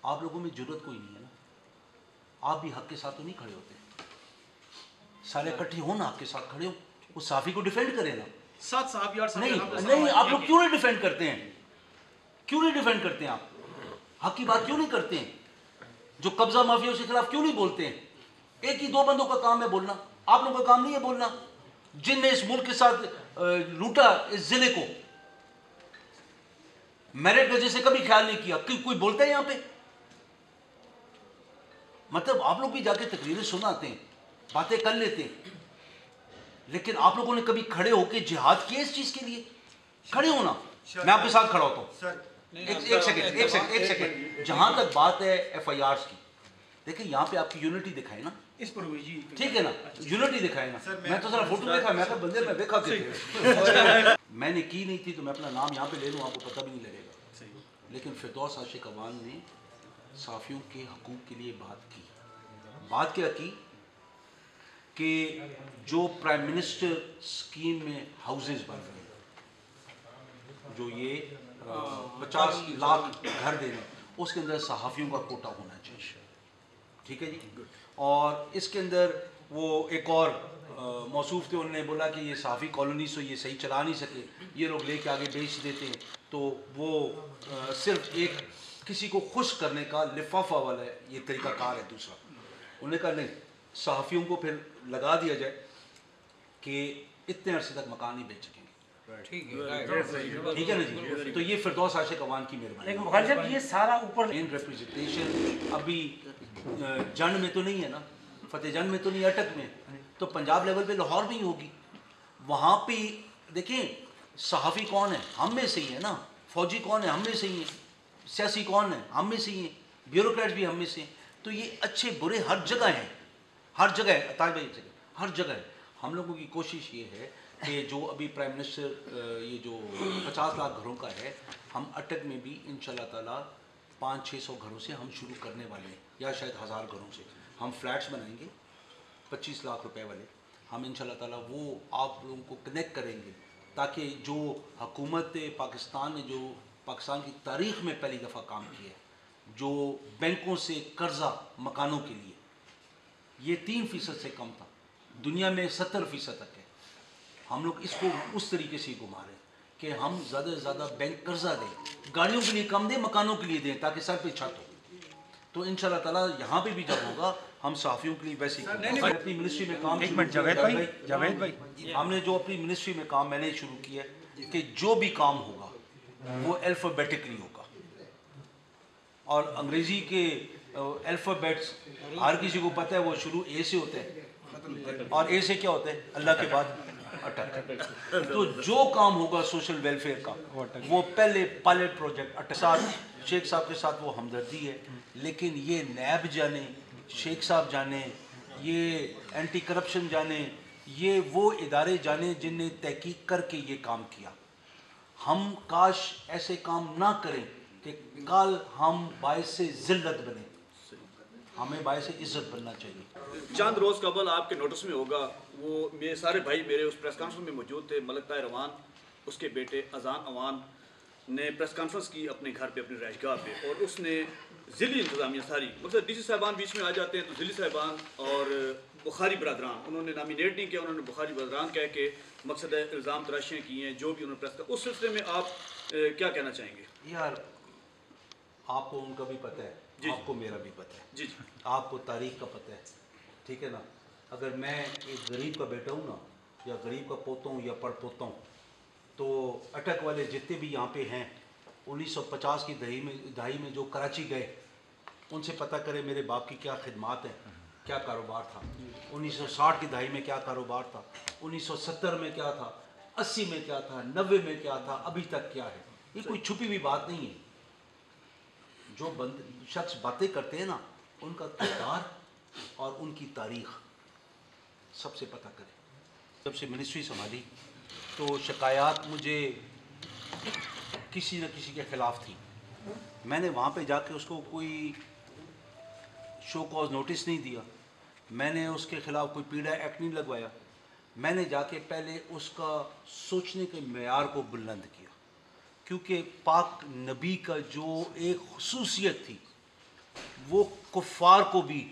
Speaker 1: آپ لوگوں میں ضرورت کوئی نہیں ہے نا, آپ بھی حق کے ساتھ تو نہیں کھڑے ہوتے. سارے اکٹھے ہو نا, حق کے ساتھ کھڑے ہو, اس صحافی کو ڈیفینڈ کرے نا.
Speaker 4: 7 صحابی 8 صحابی.
Speaker 1: نہیں آپ لوگ کیوں نہیں ڈیفینڈ کرتے ہیں؟ کیوں نہیں ڈیفینڈ کرتے ہیں آپ؟ حق کی بات کیوں نہیں کرتے ہیں؟ جو قبضہ مافیاؤں کے خلاف کیوں نہیں بولتے ہیں؟ ایک ہی 2 بندوں کا کام ہے بولنا, آپ لوگوں کا کام نہیں ہے بولنا. جن نے اس ملک کے ساتھ لوٹا اس ضلع کو, میرٹ وجہ سے کبھی خیال نہیں کیا. کوئی بولتا ہے یہاں پہ؟ مطلب آپ لوگ بھی جا کے تقریریں سناتے ہیں, باتیں کر لیتے ہیں, لیکن آپ لوگوں نے کبھی کھڑے ہو کے جہاد کیا اس چیز کے لیے؟ کھڑے ہونا. میں آپ کے ساتھ کھڑا ہوتا ہوں. ایک سیکنڈ. جہاں تک بات ہے ایف آئی آرز کی, دیکھیں یہاں پہ آپ کی یونٹی دکھائے نا,
Speaker 4: اس پر ہوئی جی.
Speaker 1: ٹھیک ہے نا, یونٹی دکھائے نا. میں تو ذرا فوٹو دیکھا, میں کہا بندے میں دیکھا کہ میں نے کی نہیں تھی تو میں اپنا نام یہاں پہ لے لوں, آپ کو پتہ بھی نہیں لگے گا. لیکن فردوس عاشق اعوان نے صحافیوں کے حقوق کے لیے بات کی. بات کیا کی کہ جو پرائم منسٹر اسکیم میں ہاؤسز بن رہے ہیں, جو یہ 50 لاکھ گھر دینے, اس کے اندر صحافیوں کا کوٹا ہونا چاہیے. ٹھیک ہے جی. اور اس کے اندر وہ ایک اور موصوف تھے, انہوں نے بولا کہ یہ صحافی کالونیز تو یہ صحیح چلا نہیں سکے, یہ لوگ لے کے آگے بیچ دیتے ہیں, تو وہ صرف ایک کسی کو خوش کرنے کا لفافہ والا یہ طریقہ کار ہے. دوسرا انہوں نے کہا نہیں, صحافیوں کو پھر لگا دیا جائے کہ اتنے عرصے تک مکان نہیں بیچ سکیں گے. ٹھیک ہے نا جی. تو یہ فردوس عاشق اعوان کی مہربانی.
Speaker 3: لیکن مغل جب یہ سارا اوپر
Speaker 1: ریپریزنٹیشن ابھی جنگ میں تو نہیں ہے نا, فتح جنگ میں تو نہیں, اٹک میں, تو پنجاب لیول پہ لاہور میں ہی ہوگی. وہاں پہ دیکھیں صحافی کون ہے, ہم میں سے ہی ہے نا. فوجی کون ہے, ہم میں سے ہی ہیں. سیاسی کون ہے, ہم میں سے ہی ہیں. بیوروکریٹ بھی ہم میں سے ہیں. تو یہ اچھے برے ہر جگہ ہیں, ہر جگہ ہے. طاہر بھائی ہر جگہ ہے. ہم لوگوں کی کوشش یہ ہے کہ جو ابھی پرائم منسٹر یہ جو 50 لاکھ گھروں کا ہے, ہم اٹک میں بھی انشاءاللہ تعالیٰ 500-600 گھروں سے ہم شروع کرنے والے ہیں, یا شاید 1000 گھروں سے. ہم فلیٹس بنائیں گے 25 لاکھ روپے والے. ہم انشاءاللہ تعالیٰ وہ آپ لوگوں کو کنیکٹ کریں گے, تاکہ جو حکومت پاکستان نے جو پاکستان کی تاریخ میں پہلی دفعہ کام کیا ہے, جو بینکوں سے قرضہ مکانوں کے لیے, یہ 3% سے کم تھا, دنیا میں 70% تک ہے. ہم لوگ اس کو اس طریقے سے گھما رہے ہیں کہ ہم زیادہ سے زیادہ بینک قرضہ دیں, گاڑیوں کے لیے کم دیں, مکانوں کے لیے دیں, تاکہ سر پہ چھت ہو. تو انشاءاللہ تعالیٰ یہاں پہ بھی جب ہوگا ہم صحافیوں کے لیے ویسے ہی اپنی منسٹری میں کام.
Speaker 3: جاوید بھائی
Speaker 1: ہم نے جو اپنی منسٹری میں کام میں نے شروع کیا ہے کہ جو بھی کام ہوگا وہ الفابیٹکلی ہوگا, اور انگریزی کے الفابیٹس ہر کسی کو پتہ ہے وہ شروع اے سے ہوتے ہیں, اور اے سے کیا ہوتا ہے, اللہ کے بعد اٹک. تو جو کام ہوگا سوشل ویلفیئر کا وہ پہلے پائلٹ پروجیکٹ اٹک. شیخ صاحب کے ساتھ وہ ہمدردی ہے, لیکن یہ نیب جانے, شیخ صاحب جانے, یہ اینٹی کرپشن جانے, یہ وہ ادارے جانے جن نے تحقیق کر کے یہ کام کیا. ہم کاش ایسے کام نہ کریں کہ کل ہم باعث ذلت بنے, ہمیں باعث عزت بننا چاہیے.
Speaker 5: چند روز قبل آپ کے نوٹس میں ہوگا, وہ میرے سارے بھائی میرے اس پریس کانفرنس میں موجود تھے. ملک طاہر اوان, اس کے بیٹے اذان اوان نے پریس کانفرنس کی اپنے گھر پہ, اپنی رہائش گاہ پہ, اور اس نے ضلعی انتظامیہ ساری, مطلب ڈی سی صاحبان بیچ میں آ جاتے ہیں تو ضلعی صاحبان اور بخاری برادران, انہوں نے نامینیٹ نہیں کیا, انہوں نے بخاری برادران کہہ کے مقصد الزام تراشیاں کی ہیں جو بھی انہوں نے پریس کا. اس سلسلے میں آپ کیا کہنا چاہیں گے؟
Speaker 1: یار آپ کو ان کا بھی پتہ ہے, آپ کو میرا بھی پتہ ہے,
Speaker 5: جی
Speaker 1: آپ کو تاریخ کا پتہ ہے, ٹھیک ہے نا. اگر میں ایک غریب کا بیٹا ہوں نا, یا غریب کا پوتا ہوں یا پڑ پوتا ہوں, تو اٹک والے جتنے بھی یہاں پہ ہیں 1950 کی دہائی میں جو کراچی گئے, ان سے پتہ کرے میرے باپ کی کیا خدمات ہیں, کیا کاروبار تھا, 1960 کی دہائی میں کیا کاروبار تھا, 1970 میں کیا تھا, 80 میں کیا تھا, 90 میں کیا تھا, ابھی تک کیا ہے. یہ کوئی چھپی ہوئی بات نہیں ہے. جو شخص باتیں کرتے ہیں نا, ان کا کردار اور ان کی تاریخ سب سے پتہ کریں. جب سے منسٹری سنبھالی تو شکایات مجھے کسی نہ کسی کے خلاف تھی. میں نے وہاں پہ جا کے اس کو کوئی شو کاز نوٹس نہیں دیا, میں نے اس کے خلاف کوئی پیڈا ایکٹ نہیں لگوایا. میں نے جا کے پہلے اس کا سوچنے کے معیار کو بلند کیا, کیونکہ پاک نبی کا جو ایک خصوصیت تھی وہ کفار کو بھی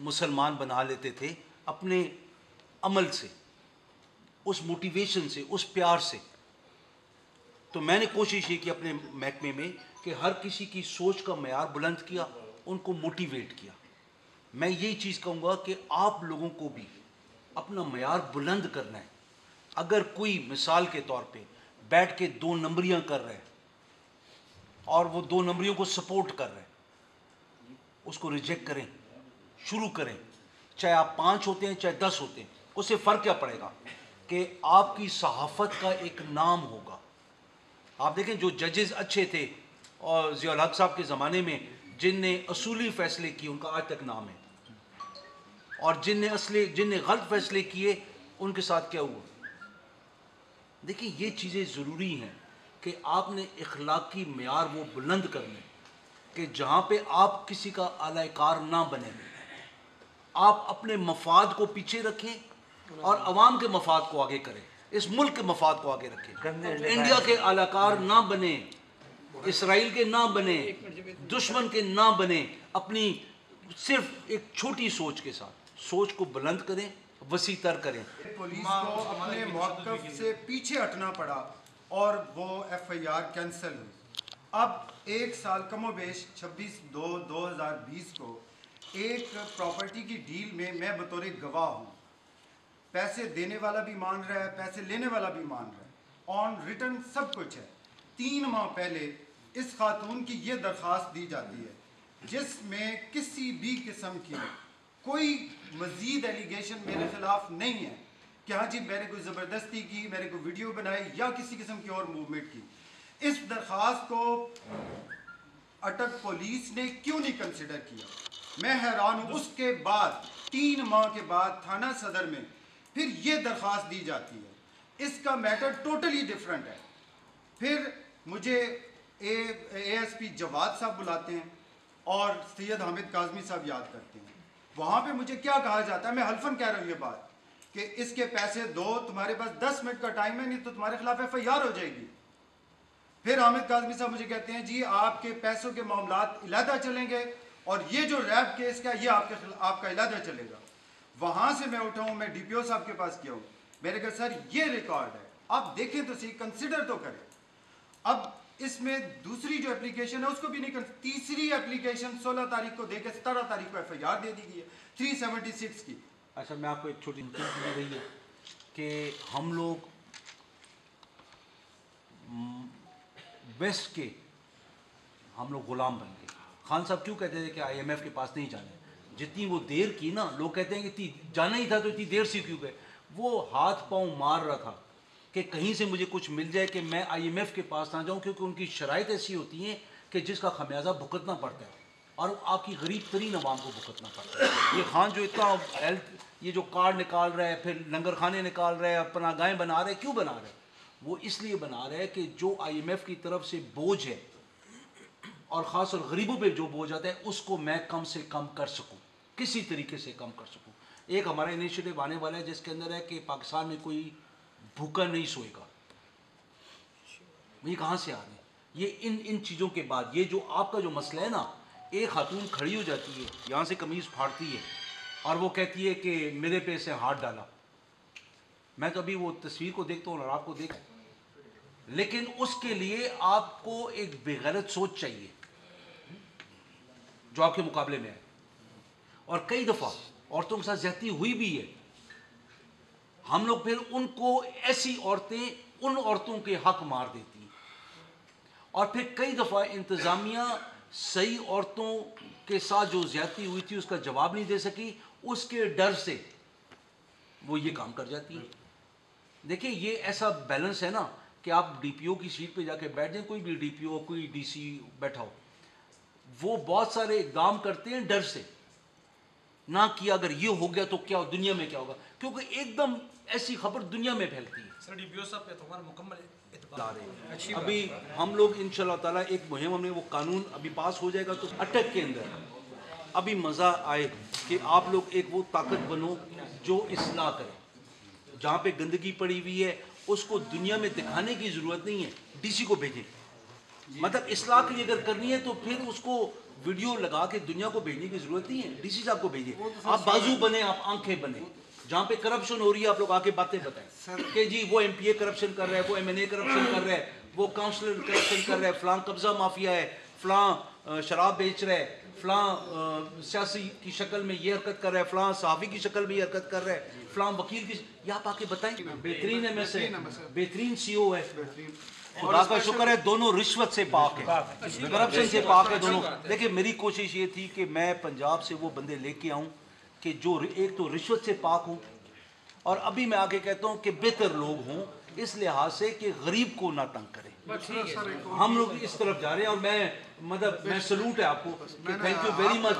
Speaker 1: مسلمان بنا لیتے تھے اپنے عمل سے, اس موٹیویشن سے, اس پیار سے. تو میں نے کوشش یہ کی اپنے محکمے میں کہ ہر کسی کی سوچ کا معیار بلند کیا, ان کو موٹیویٹ کیا. میں یہی چیز کہوں گا کہ آپ لوگوں کو بھی اپنا معیار بلند کرنا ہے. اگر کوئی مثال کے طور پہ بیٹھ کے 2 نمبریاں کر رہے ہیں اور وہ 2 نمبریوں کو سپورٹ کر رہے ہیں, اس کو ریجیکٹ کریں, شروع کریں. چاہے آپ 5 ہوتے ہیں چاہے 10 ہوتے ہیں, اس سے فرق کیا پڑے گا کہ آپ کی صحافت کا ایک نام ہوگا. آپ دیکھیں جو ججز اچھے تھے اور ضیاء الحق صاحب کے زمانے میں جن نے اصولی فیصلے کیے ان کا آج تک نام ہے, اور جن نے غلط فیصلے کیے ان کے ساتھ کیا ہوا. دیکھیں یہ چیزیں ضروری ہیں کہ آپ نے اخلاقی معیار وہ بلند کرنے کہ جہاں پہ آپ کسی کا اعلی کار نہ بنیں, آپ اپنے مفاد کو پیچھے رکھیں اور عوام کے مفاد کو آگے کریں, اس ملک کے مفاد کو آگے رکھیں. انڈیا کے اعلی کار نہ بنیں, اسرائیل کے نہ بنیں, دشمن کے نہ بنیں, اپنی صرف ایک چھوٹی سوچ کے ساتھ سوچ کو بلند کریں, وسیع تر کریں.
Speaker 6: پولیس کو اپنے موقف سے پیچھے ہٹنا پڑا اور وہ ایف آئی آر کینسل ہوئی. اب 1 سال کم و بیش 26/2/2020 کو ایک پراپرٹی کی ڈیل میں بطور گواہ ہوں. پیسے دینے والا بھی مان رہا ہے, پیسے لینے والا بھی مان رہا ہے, آن ریٹرن سب کچھ ہے. 3 ماہ پہلے اس خاتون کی یہ درخواست دی جاتی ہے جس میں کسی بھی قسم کی کوئی مزید ایلیگیشن میرے خلاف نہیں ہے کہ ہاں جی میں نے کوئی زبردستی کی, میں نے کوئی ویڈیو بنائی یا کسی قسم کی اور موومنٹ کی. اس درخواست کو اٹک پولیس نے کیوں نہیں کنسیڈر کیا, میں حیران ہوں. اس کے بعد 3 ماہ کے بعد تھانہ صدر میں پھر یہ درخواست دی جاتی ہے. اس کا میٹر ٹوٹلی ڈیفرنٹ ہے. پھر مجھے اے ایس پی جواد صاحب بلاتے ہیں اور سید حامد کاظمی صاحب یاد کرتے ہیں. وہاں پہ مجھے کیا کہا جاتا ہے, میں حلفاً کہہ رہا ہوں یہ بات, کہ اس کے پیسے دو, تمہارے پاس 10 منٹ کا ٹائم ہے, نہیں تو تمہارے خلاف ایف آئی آر ہو جائے گی. پھر حامد کاظمی صاحب مجھے کہتے ہیں جی آپ کے پیسوں کے معاملات علیحدہ چلیں گے اور یہ جو ریپ کیس کا یہ آپ کا علیحدہ چلے گا. وہاں سے میں اٹھا ہوں, میں ڈی پی او صاحب کے پاس کیا ہوں, میں نے کہا سر یہ ریکارڈ ہے, آپ دیکھیں تو صحیح, کنسیڈر تو کریں. اب اس میں دوسری جو اپلیکیشن ہے اس کو بھی نہیں, تیسری اپلیکیشن 16 تاریخ کو دے کے 17 تاریخ کو ایف آئی آر دے دی گئی ہے 376 کی.
Speaker 1: اچھا میں آپ کو ایک چھوٹی چیز دی رہی ہے کہ ہم لوگ ویسٹ کے ہم لوگ غلام بن گئے. خان صاحب کیوں کہتے تھے کہ آئی ایم ایف کے پاس نہیں جانا, جتنی وہ دیر کی نا, لوگ کہتے ہیں کہ جانا ہی تھا تو اتنی دیر سے کیوں گئے. وہ ہاتھ پاؤں مار رہا تھا کہ کہیں سے مجھے کچھ مل جائے کہ میں آئی ایم ایف کے پاس نہ جاؤں, کیونکہ ان کی شرائط ایسی ہوتی ہیں کہ جس کا خمیازہ بھگتنا پڑتا ہے اور آپ کی غریب ترین عوام کو بھگتنا پڑتا ہے. یہ خان جو اتنا یہ جو کارڈ نکال رہا ہے, پھر لنگر خانے نکال رہا ہے, اپنا گائیں بنا رہے, کیوں بنا رہے؟ وہ اس لیے بنا رہے ہیں کہ جو آئی ایم ایف کی طرف سے بوجھ ہے اور خاص طور غریبوں پہ جو بوجھ آتا ہے اس کو میں کم سے کم کر سکوں، کسی طریقے سے کم کر سکوں. ایک ہمارا انیشیٹو آنے والا ہے جس کے اندر ہے کہ پاکستان میں کوئی بھوکا نہیں سوئے گا. یہ کہاں سے آ رہے ہیں؟ یہ ان چیزوں کے بعد یہ جو آپ کا جو مسئلہ ہے نا، ایک خاتون کھڑی ہو جاتی ہے یہاں سے قمیض پھاڑتی ہے اور وہ کہتی ہے کہ میرے پہ سے ہاتھ ڈالا. میں تو ابھی وہ تصویر کو دیکھتا ہوں اور آپ کو دیکھتا ہوں، لیکن اس کے لیے آپ کو ایک بے غیرت سوچ چاہیے جو آپ کے مقابلے میں ہے. اور کئی دفعہ عورتوں کے ساتھ زیادتی ہوئی بھی ہے. ہم لوگ پھر ان کو ایسی عورتیں ان عورتوں کے حق مار دیتی ہیں، اور پھر کئی دفعہ انتظامیہ صحیح عورتوں کے ساتھ جو زیادتی ہوئی تھی اس کا جواب نہیں دے سکی، اس کے ڈر سے وہ یہ کام کر جاتی ہے. دیکھیں یہ ایسا بیلنس ہے نا کہ آپ ڈی پی او کی سیٹ پہ جا کے بیٹھ جائیں، کوئی بھی ڈی پی او کوئی ڈی سی بیٹھا ہو، وہ بہت سارے اقدام کرتے ہیں ڈر سے، نہ کیا اگر یہ ہو گیا تو کیا دنیا میں کیا ہوگا، کیونکہ ایک دم ایسی خبر دنیا میں پھیلتی ہے.
Speaker 4: سر ڈی پی او صاحب پہ تو ہمارا مکمل اعتبار ہے.
Speaker 1: ابھی ہم لوگ انشاءاللہ تعالیٰ ایک مہم میں وہ قانون ابھی پاس ہو جائے گا تو اٹک کے اندر ابھی مزہ آئے کہ آپ لوگ ایک وہ طاقت بنو جو اصلاح کرے. جہاں پہ گندگی پڑی ہوئی ہے اس کو دنیا میں دکھانے کی ضرورت نہیں ہے، ڈی سی کو بھیجیں. مطلب اصلاح کے لیے اگر کرنی ہے تو پھر اس کو ویڈیو لگا کے دنیا کو بھیجنے کی ضرورت نہیں ہے، ڈی سی صاحب کو بھیجیں. آپ بازو بنے، آپ آنکھیں بنے. جہاں پہ کرپشن ہو رہی ہے آپ لوگ آ کے باتیں بتائیں کہ جی وہ ایم پی اے کرپشن کر رہا ہے، وہ ایم این اے کرپشن کر رہا ہے، وہ کاؤنسلر کرپشن کر رہا ہے، فلاں قبضہ مافیا ہے، فلاں شراب بیچ رہا ہے، فلاں سیاسی کی شکل میں یہ حرکت کر رہا ہے، فلاں صحافی کی شکل میں یہ حرکت کر رہا ہے، فلاں وکیل کی. یہ آپ آ کے بتائیں. بہترین ایم ایس ہے، بہترین سی او ہے، خدا کا شکر ہے دونوں رشوت سے پاک ہے، کرپشن سے پاک ہے دونوں. دیکھیں میری کوشش یہ تھی کہ میں پنجاب سے وہ بندے لے کے آؤں کہ جو ایک تو رشوت سے پاک ہوں، اور ابھی میں آگے کہتا ہوں کہ بہتر لوگ ہوں اس لحاظ سے کہ غریب کو نہ تنگ کریں. ہم لوگ اس طرف جا رہے ہیں اور میں سلوٹ ہے آپ کو کہ تھینک یو ویری مچ.